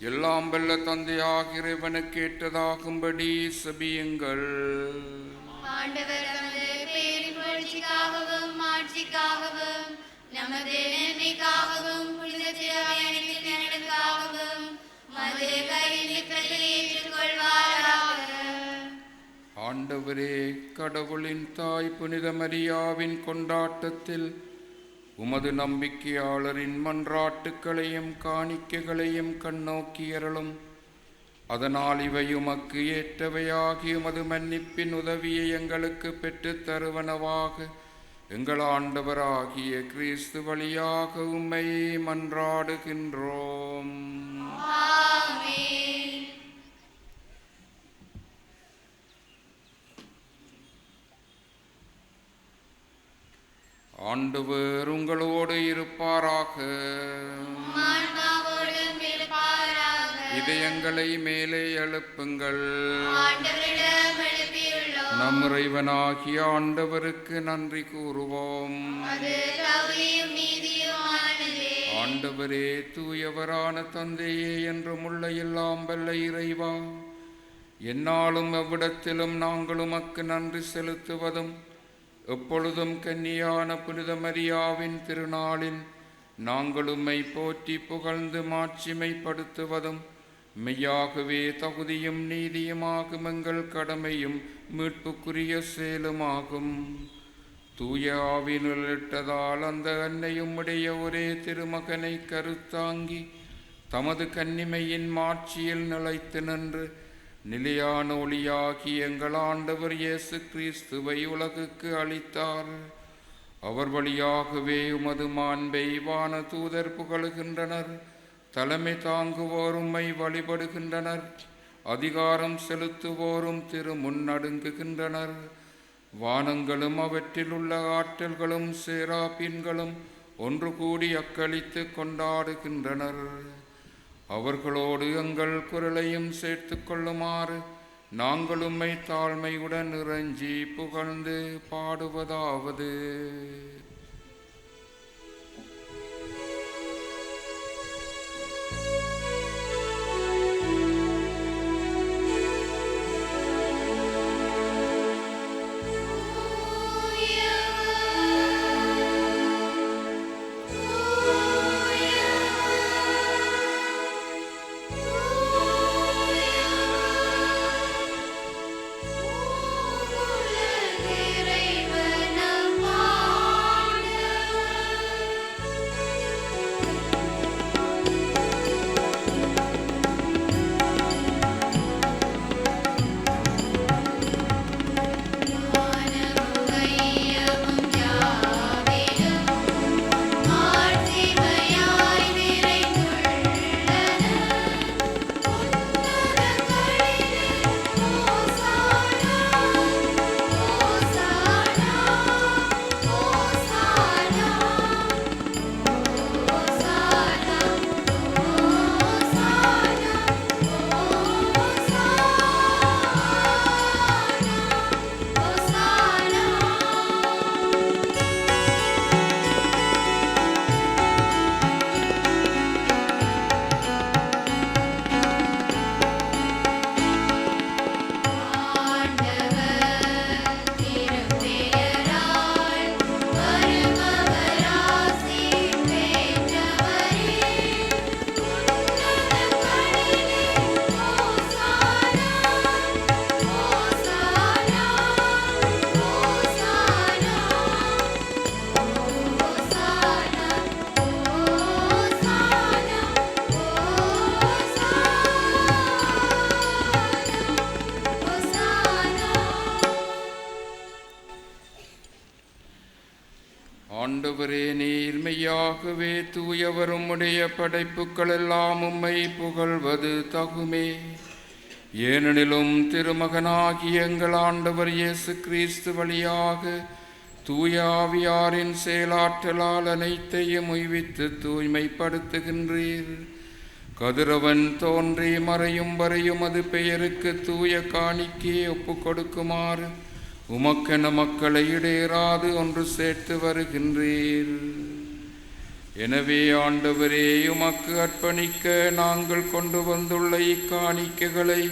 S2: எல்லாம் வல்ல தந்தையாக இறைவனுக்கு ஏற்றதாகும்படி செபியுங்கள்.
S11: ஆண்டவர் தமது பேரின் புகழ்ச்சிக்காகவும் மாட்சிக்காகவும் நமது நன்மைக்காகவும் புனித திருவையணின் நலனுக்காகவும் மது கையிலிப்பதை ஏற்றுக்கொள்வாராக.
S2: ஆண்டவரே, கடவுளின் தாய் புனித மரியாவின் கொண்டாட்டத்தில் உமது நம்பிக்கையாளரின் மன்றாட்டுக்களையும் காணிக்கைகளையும் கண்ணோக்கியருளும். அதனால் இவை உமக்கு ஏற்றவையாகி உமது மன்னிப்பின் உதவியை எங்களுக்கு பெற்றுத் தருவனவாக எங்கள் ஆண்டவராகிய கிறிஸ்து வழியாக உம்மை மன்றாடுகின்றோம். ஆண்டவர் உங்களோடு இருப்பாராக. இதயங்களை மேலே எழுப்புங்கள். நம் இறைவனாகிய ஆண்டவருக்கு நன்றி கூறுவோம். ஆண்டவரே, தூயவரான தந்தையே, என்றும் உள்ள எல்லாம் வல்ல இறைவா, எந்நாளும் எவ்விடத்திலும் நாங்கள் உமக்கு நன்றி செலுத்துவதும் எப்பொழுதும் கன்னியான புனித மரியாவின் திருநாளில் நாங்கள் உம்மை போற்றி புகழ்ந்து மாட்சிமைப்படுத்துவதும் மெய்யாகவே தகுதியும் நீதியுமாகும் எங்கள் கடமையும் மீட்புக்குரிய செயலுமாகும். தூய ஆவினுள்ளிட்டதால் அந்த அன்னையும் உடைய ஒரே திருமகனை கருத்தாங்கி தமது கன்னிமையின் மாட்சியில் நிலைத்து நின்று நிலையான ஒளியாகி எங்கள் ஆண்டவர் இயேசு கிறிஸ்துவை உலகுக்கு அளித்தார். அவர் வழியாகவே உமது மாண்பை வான தூதர் புகழுகின்றனர். தலைமை தாங்குவோர் உம்மை வழிபடுகின்றனர். அதிகாரம் செலுத்துவோரும் திரு முன்னடுங்குகின்றனர். வானங்களும் அவற்றில் உள்ள ஆற்றல்களும் சேராபீன்களும் ஒன்று கூடி அக்களித்து கொண்டாடுகின்றனர். அவர்களோடு எங்கள் குரலையும் சேர்த்து கொள்ளுமாறு நாங்கள் உம்மை தாழ்மையுடன் இறைஞ்சி புகழ்ந்து பாடுவதாவது: ஆண்டவரே, நீர் மெய்யாகவே தூயவரும் உடைய படைப்புக்கள் எல்லாம் உம்மை புகழ்வது தகுமே. ஏனெனிலும் திருமகனாகிய எங்கள் ஆண்டவர் இயேசு கிறிஸ்து வழியாக தூய ஆவியாரின் செயலாற்றலால் அனைத்தையும் உய்வித்து தூய்மைப்படுத்துகின்றீர். கதிரவன் தோன்றி மறையும் வரையும் அது பெயருக்கு தூய காணிக்கையை ஒப்புக் கொடுக்குமாறு உமக்கென மக்களை இடையராது ஒன்று சேர்த்து வருகின்றீர். எனவே ஆண்டவரே, உமக்கு அர்ப்பணிக்க நாங்கள் கொண்டு வந்துள்ள இக்காணிக்கைகளை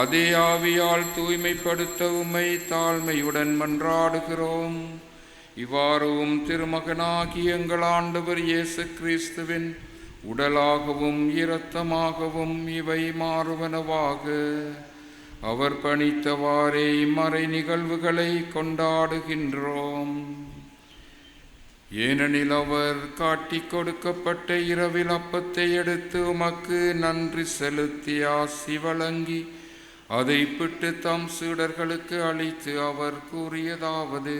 S2: அதே ஆவியால் தூய்மைப்படுத்த உம்மை தாழ்மையுடன் மன்றாடுகிறோம். இவ்வாறும் திருமகனாகி எங்கள் ஆண்டவர் இயேசு கிறிஸ்துவின் உடலாகவும் இரத்தமாகவும் இவை மாறுவனவாக அவர் பணித்தவாறே இம்மறை நிகழ்வுகளை கொண்டாடுகின்றோம். ஏனெனில் அவர் காட்டிக் கொடுக்கப்பட்ட இரவில் அப்பத்தை எடுத்து உமக்கு நன்றி செலுத்தி ஆசி வழங்கி அதை பிட்டு தம் சீடர்களுக்கு அளித்து அவர் கூறியதாவது: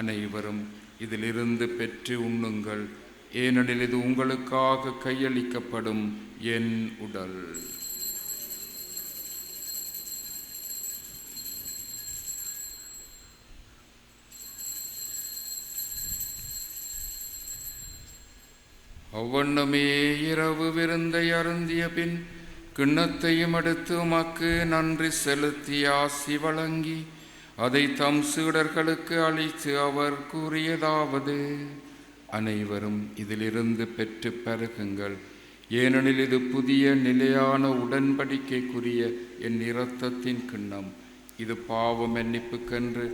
S2: அனைவரும் இதிலிருந்து பெற்று உண்ணுங்கள், ஏனெனில் இது உங்களுக்காக கையளிக்கப்படும் என் உடல். அவ்வண்ணமே இரவு விருந்தை அருந்திய பின் கிண்ணத்தையும் எடுத்து உமக்கு நன்றி செலுத்தி ஆசி வழங்கி அதை தம் சீடர்களுக்கு அளித்து அவர் கூறியதாவது: அனைவரும் இதிலிருந்து பெற்று பருகுங்கள், ஏனெனில் இது புதிய நிலையான உடன்படிக்கைக்குரிய என் இரத்தத்தின் கிண்ணம். இது பாவ மன்னிப்புக்கென்று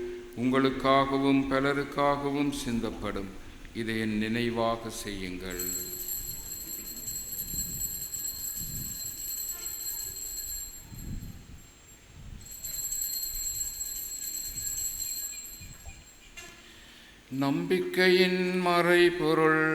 S2: உங்களுக்காகவும் பலருக்காகவும் சிந்தப்படும். இதை என் நினைவாக செய்யுங்கள். நம்பிக்கையின் மறைபொருள்.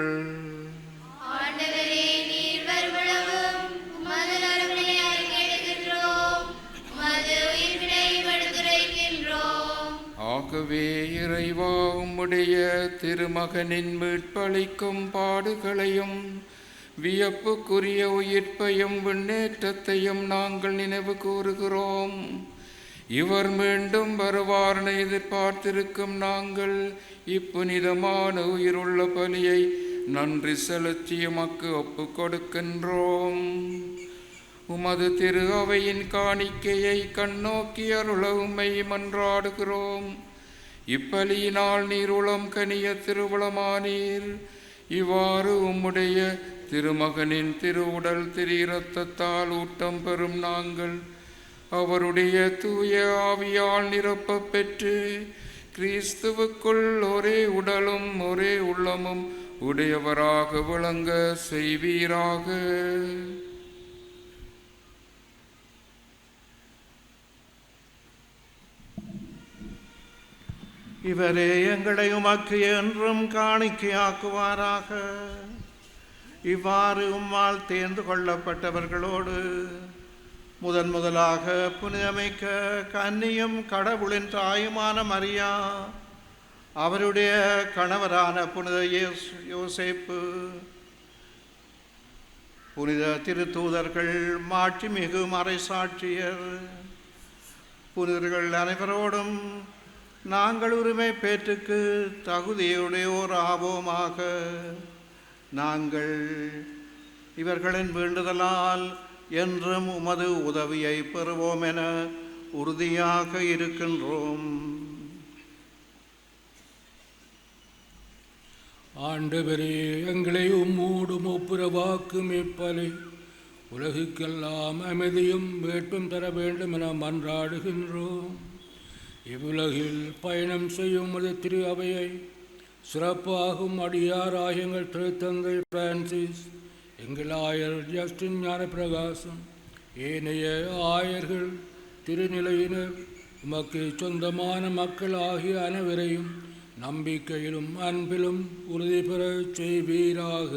S11: ஆண்டவரே, நீர் வருமளவும் உமது மரணத்தை அறிக்கையிடுகின்றோம், உமது உயிர்ப்பினை எடுத்துரைக்கின்றோம்.
S2: ஆகவே இறைவா, உம்முடைய திருமகனின் மீட்பளிக்கும் பாடுகளையும் வியப்புக்குரிய உயிர்ப்பையும் விண்ணேற்றத்தையும் நாங்கள் நினைவு கூறுகிறோம். இவர் மீண்டும் வருவார்னு எதிர்பார்த்திருக்கும் நாங்கள் இப்புனிதமான உயிருள்ள பலியை நன்றி செலுத்தி உமக்கு ஒப்பு கொடுக்கின்றோம். உமது திரு அவையின் காணிக்கையை கண்ணோக்கி அருள உம்மை மன்றாடுகிறோம். இப்பலியினால் நீர் உளம் கனிய திருவுளமானீர். இவ்வாறு உம்முடைய திருமகனின் திருவுடல் திரு இரத்தத்தால் ஊட்டம் பெறும் நாங்கள் அவருடைய தூய ஆவியால் நிரப்ப பெற்று கிறிஸ்துவுக்குள் ஒரே உடலும் ஒரே உள்ளமும் உடையவராக விளங்க செய்வீராக.
S12: இவரே எங்களை உமக்கு என்றும் காணிக்கையாக்குவாராக. இவ்வாறு உம்மால் தேர்ந்து கொள்ளப்பட்டவர்களோடு முதலாக புனிதமிக்க கன்னியும் கடவுளின் தாயுமான மரியா, அவருடைய கணவரான புனித யோசேப்பு, புனித திருத்தூதர்கள், மாட்சிமிகு மறைசாட்சியர், புனிதர்கள் அனைவரோடும் நாங்கள் உரிமை பேற்றுக்கு தகுதியுடையோர் ஆவோமாக. நாங்கள் இவர்களின் வேண்டுதலால் என்றும் உமது உதவியை பெறுவோம் என உறுதியாக இருக்கின்றோம்.
S13: ஆண்டவரே, எங்களை உம்மோடும் ஒப்புரவாக்கும் இப்பலி உலகுக்கெல்லாம் அமைதியும் மீட்பும் தர வேண்டும் என மன்றாடுகின்றோம். இவ்வுலகில் பயணம் செய்யும் உமது திரு அவையை சிறப்பாகும் அடியாராக எங்கள் திருத்தந்தை பிரான்சிஸ், எங்கள் ஆயர் ஜஸ்டின் ஞானப்பிரகாசம், ஏனைய ஆயர்கள், திருநிலையினர், உமக்கு சொந்தமான மக்கள் ஆகிய அனைவரையும் நம்பிக்கையிலும் அன்பிலும் உறுதி பெறச் செய்வீராக.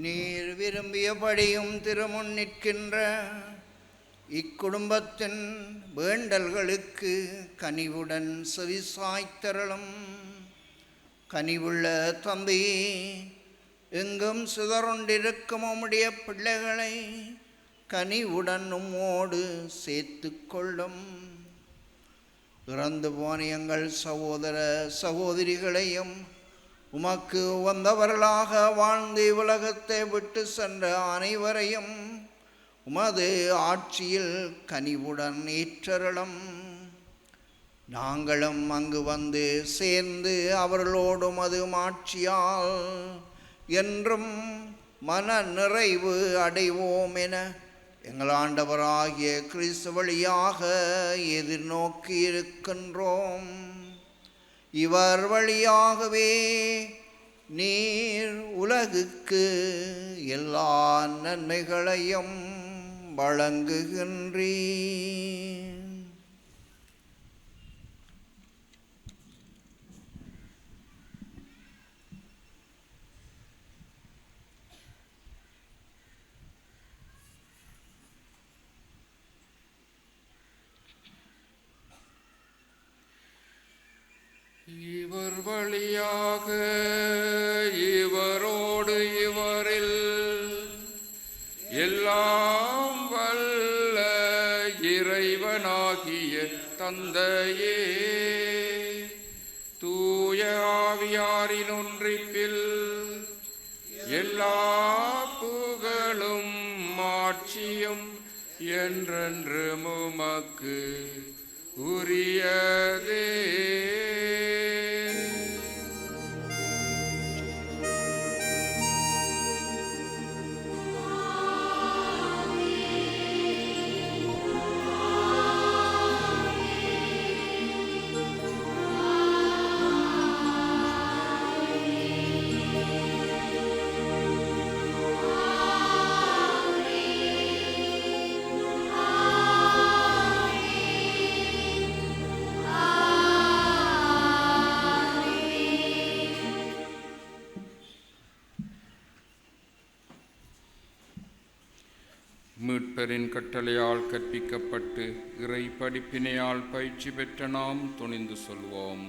S14: நீர் விரும்பியபடியும் திருமுன் நிற்கின்ற இக்குடும்பத்தின் வேண்டல்களுக்கு கனிவுடன் செவிசாய்த்தருளும். கனிவுள்ள தம்பி, எங்கும் சிதறொண்டிருக்கும் உம்முடைய பிள்ளைகளை கனிவுடன் உம்மோடு சேர்த்து கொள்ளும். இறந்து போன எங்கள் சகோதர சகோதரிகளையும் உமக்கு வந்தவர்களாக வாழ்ந்து உலகத்தை விட்டு சென்ற அனைவரையும் உமது ஆட்சியில் கனிவுடன் ஏற்றருளும். நாங்களும் அங்கு வந்து சேர்ந்து அவர்களோடு உமது ஆட்சியால் என்றும் மன நிறைவு அடைவோம் என எங்கள் ஆண்டவராகிய கிறிஸ்து வழியாக எதிர்நோக்கி இருக்கின்றோம். இவர் வழியாகவே நீர் உலகுக்கு எல்லா நன்மைகளையும் வழங்குகின்றீர்.
S2: இவர் வழியாக இவரோடு இவரில் எல்லாம் வல்ல இறைவனாகிய தந்தையே, தூய ஆவியாரின் ஒன்றிப்பில் எல்லா புகழும் மாட்சியும் என்றென்றும் உமக்கு உரியதே. மீட்பரின் கட்டளையால் கற்பிக்கப்பட்டு இறை படிப்பினையால் பயிற்சி பெற்ற நாம் துணிந்து சொல்வோம்.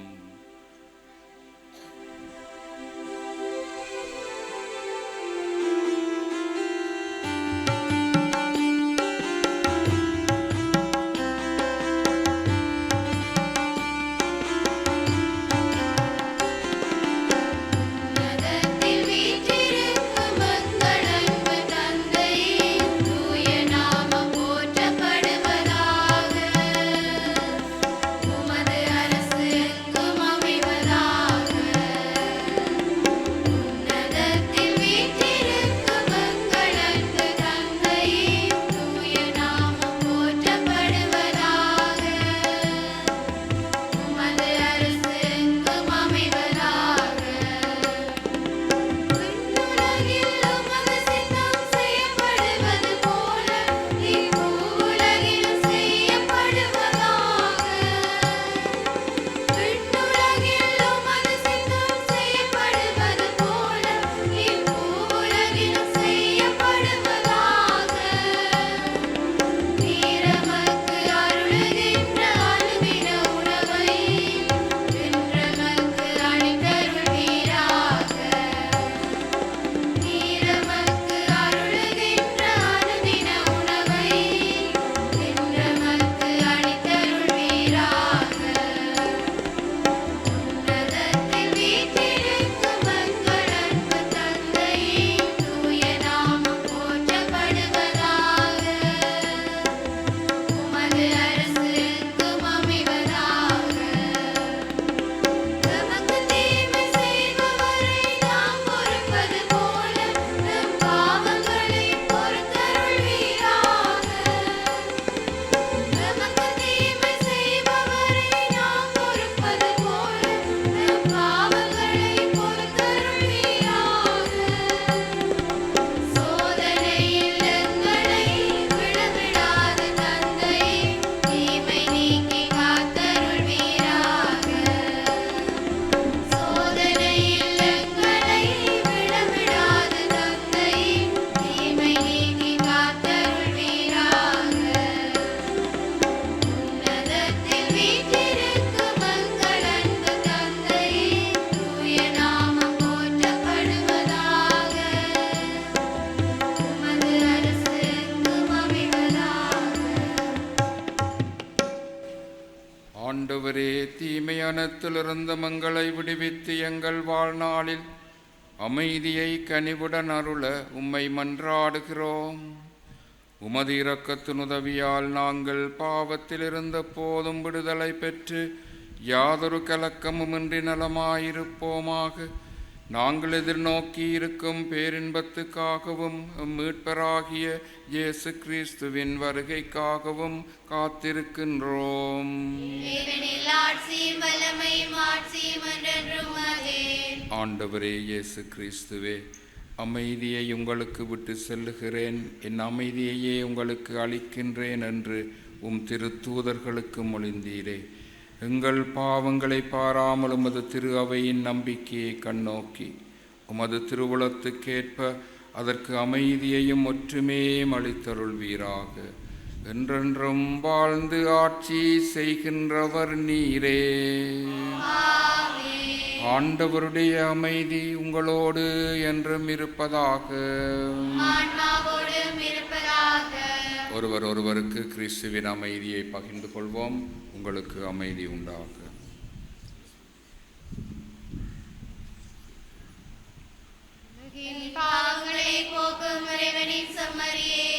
S2: ஆண்டவரே, தீமையானத்திலிருந்து மங்களை விடுவித்து எங்கள் வாழ்நாளில் அமைதியை கனிவுடன் அருள உம்மை மன்றாடுகிறோம். உமது இரக்கத்தின் உதவியால் நாங்கள் பாவத்தில் இருந்த போதும் விடுதலை பெற்று யாதொரு கலக்கமுமின்றி நலமாயிருப்போமாக. நாங்கள் எதிர்நோக்கி இருக்கும் பேரின்பத்துக்காகவும் மீட்பராகிய இயேசு கிறிஸ்துவின் வருகைக்காகவும் காத்திருக்கின்றோம். ஆண்டவரே இயேசு கிறிஸ்துவே, அமைதியை உங்களுக்கு விட்டு செல்லுகிறேன், என் அமைதியையே உங்களுக்கு அளிக்கின்றேன் என்று உம் திருத்தூதர்களுக்கு மொழிந்தீரே. எங்கள் பாவங்களை பாராமல் உமது திரு அவையின் நம்பிக்கையை கண்ணோக்கி உமது திருவுளத்துக்கேற்ப அதற்கு அமைதியையும் ஒற்றுமையையும் அளித்தருள்வீராக. என்றென்றும் வாழ்ந்து ஆட்சி செய்கின்றவர் நீரே. ஆண்டவருடைய அமைதி உங்களோடு என்றும் இருப்பதாக. ஒருவர் ஒருவருக்கு கிறிஸ்துவின் அமைதியை பகிர்ந்து கொள்வோம். உங்களுக்கு அமைதி உண்டாக.
S11: பாவங்களை போக்கும் இறைவனின் செம்மறியே,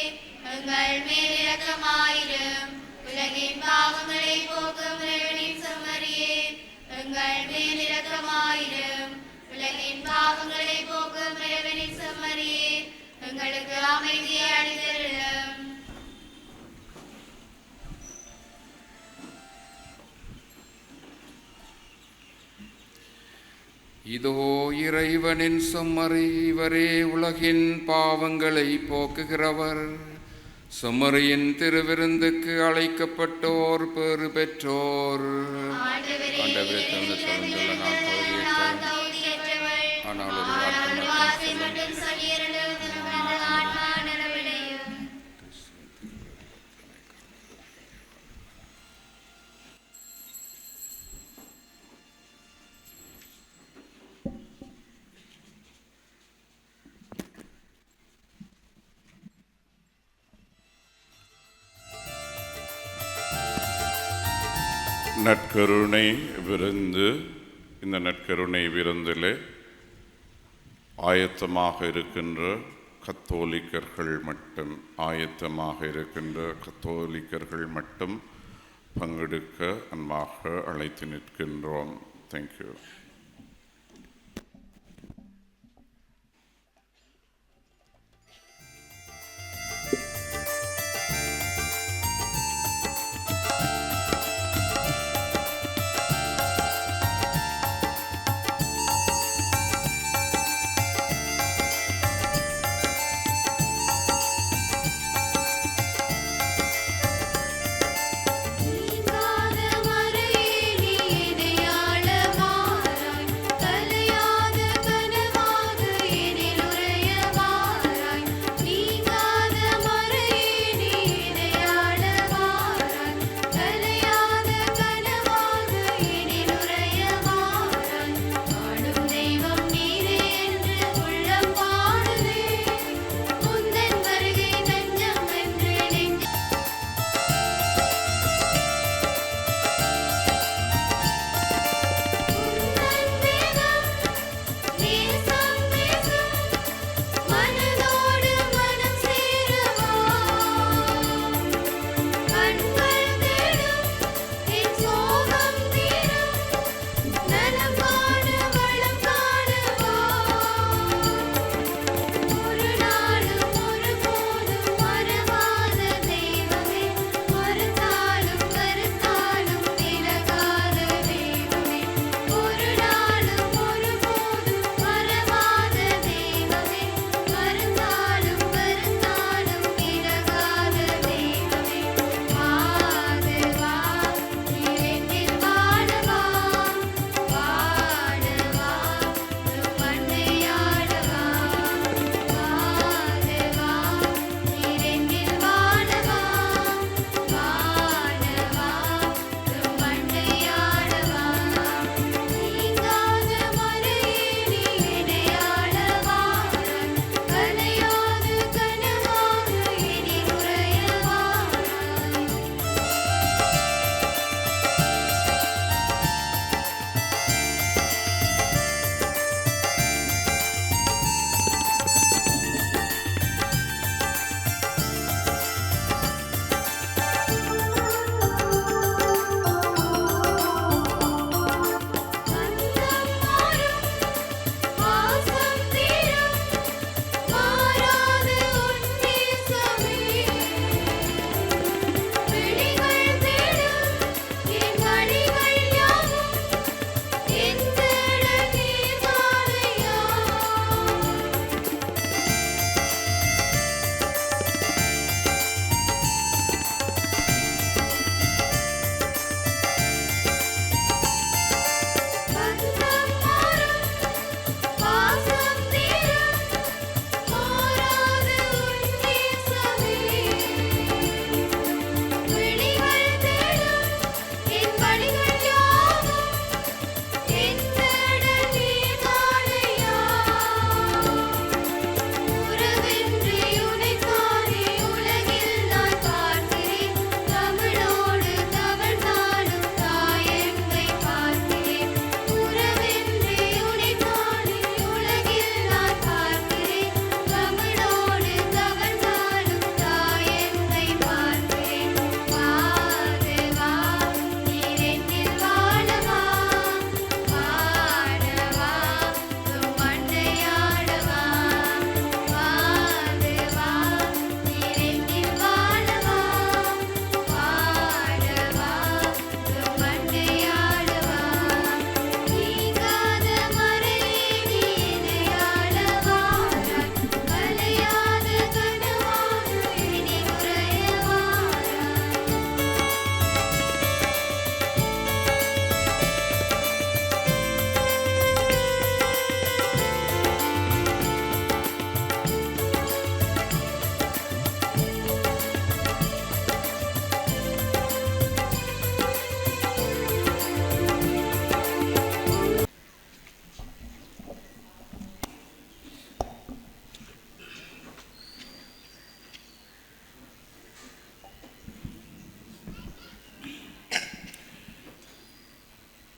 S11: எங்கள் மேல் இரக்கமாயிரும். உலகின் பாவங்களை போக்கும் இறைவனின் செம்மறியே, எங்கள் மேல் இரக்கமாயிரும். உலகின் பாவங்களை போக்கும் இறைவனின் செம்மறியே, எங்களுக்கு அமைதியை அளித்தருளும்.
S2: இதோ இறைவனின் செம்மறி, இவரே உலகின் பாவங்களை போக்குகிறவர். செம்மறியின் திருவிருந்துக்கு அழைக்கப்பட்டோர் பேறு பெற்றோர். ஆண்டவரே, நான் தகுதியற்றவள், ஆனால் ஒரு வார்த்தை மட்டும் சொல்லியருளும், எங்கள் ஆன்மா நலமடையும்.
S15: நற்கருணை விருந்து. இந்த நற்கருணை விருந்திலே ஆயத்தமாக இருக்கின்ற கத்தோலிக்கர்கள் மட்டும் பங்கெடுக்க அன்பாக அழைத்து நிற்கின்றோம். தேங்க்யூ.
S11: மறையே நீ இணையாள மாற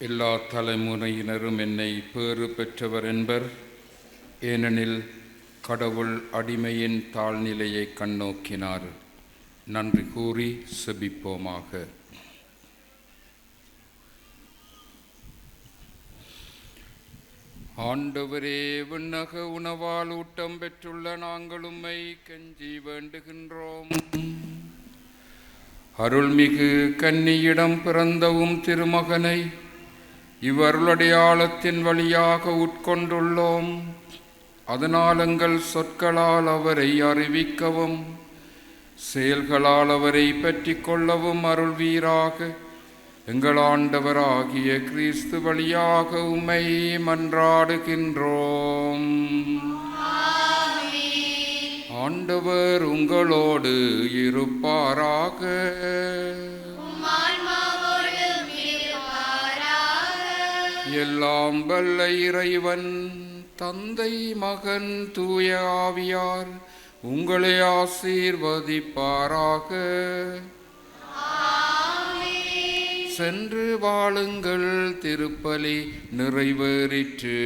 S2: எல்லா தலைமுறையினரும் என்னை பேறு பெற்றவர் என்பர், ஏனெனில் கடவுள் அடிமையின் தாழ்நிலையை கண்ணோக்கினார். நன்றி கூறி செபிப்போமாக. ஆண்டவரே, விண்ணக உணவால் ஊட்டம் பெற்றுள்ள நாங்கள் உம்மை கெஞ்சி வேண்டுகின்றோம். அருள்மிகு கன்னியிடம் பிறந்தவும் திருமகனை இவ்வருளடையாளத்தின் வழியாக உட்கொண்டுள்ளோம். அதனால் எங்கள் சொற்களால் அவரை அறிவிக்கவும் செயல்களால் அவரை பற்றி கொள்ளவும் அருள்வீராக. எங்கள் ஆண்டவராகிய கிறிஸ்து வழியாக உம்மை மன்றாடுகின்றோம். ஆண்டவர் உங்களோடு இருப்பாராக. எல்லாம் வல்ல இறைவன் தந்தை, மகன், தூய ஆவியார் உங்களை ஆசீர்வதிப்பாராக. சென்று வாழுங்கள், திருப்பலி நிறைவேறிற்று.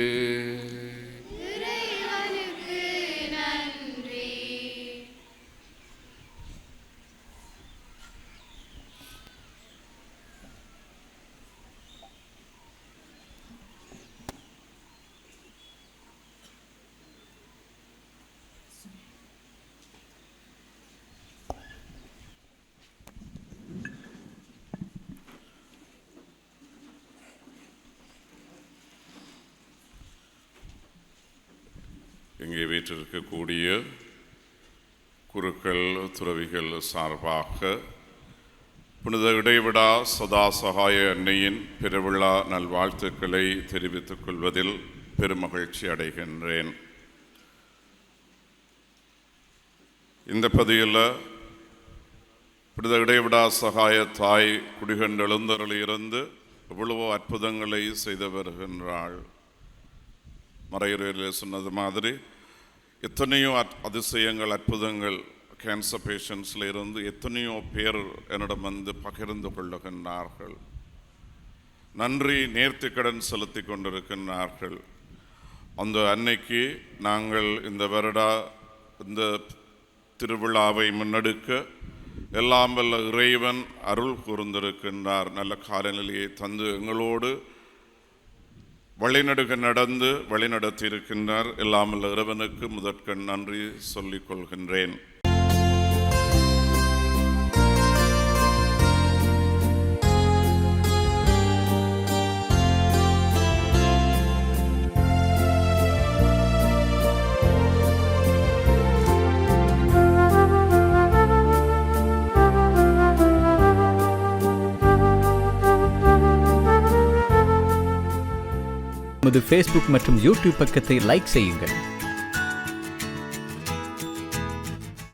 S15: இங்கே வீற்றிருக்கக்கூடிய குருக்கள், துறவிகள் சார்பாக புனித இடைவிடா சதா சகாய அன்னையின் பெருவிழா நல்வாழ்த்துக்களை தெரிவித்துக் கொள்வதில் பெருமகிழ்ச்சி அடைகின்றேன். இந்த பதியில் புனித இடைவிடா சகாய தாய் குடிகண்டெழுந்தருளிலிருந்து எவ்வளவோ அற்புதங்களை செய்து வருகின்றாள். மறையுறையில் சொன்னது மாதிரி எத்தனையோ அதிசயங்கள், அற்புதங்கள் கேன்சர் பேஷண்ட்ஸில் இருந்து எத்தனையோ பேர் என்னிடம் வந்து பகிர்ந்து கொள்ளுகின்றார்கள். நன்றி நேர்த்திக்கடன் செலுத்தி கொண்டிருக்கின்றார்கள். அந்த அன்னைக்கு நாங்கள் இந்த வருடா இந்த திருவிழாவை முன்னெடுக்க எல்லாம் வல்ல இறைவன் அருள் கூர்ந்திருக்கின்றார். நல்ல காலநிலையை தந்து எங்களோடு வழிநடுக நடந்து வழிநடத்தி இருக்கின்றார். எல்லாம் வல்ல இறைவனுக்கு முதற்கண் நன்றி சொல்லிக் கொள்கின்றேன்.
S16: நமது ஃபேஸ்புக் மற்றும் யூடியூப் பக்கத்தை லைக் செய்யுங்கள்.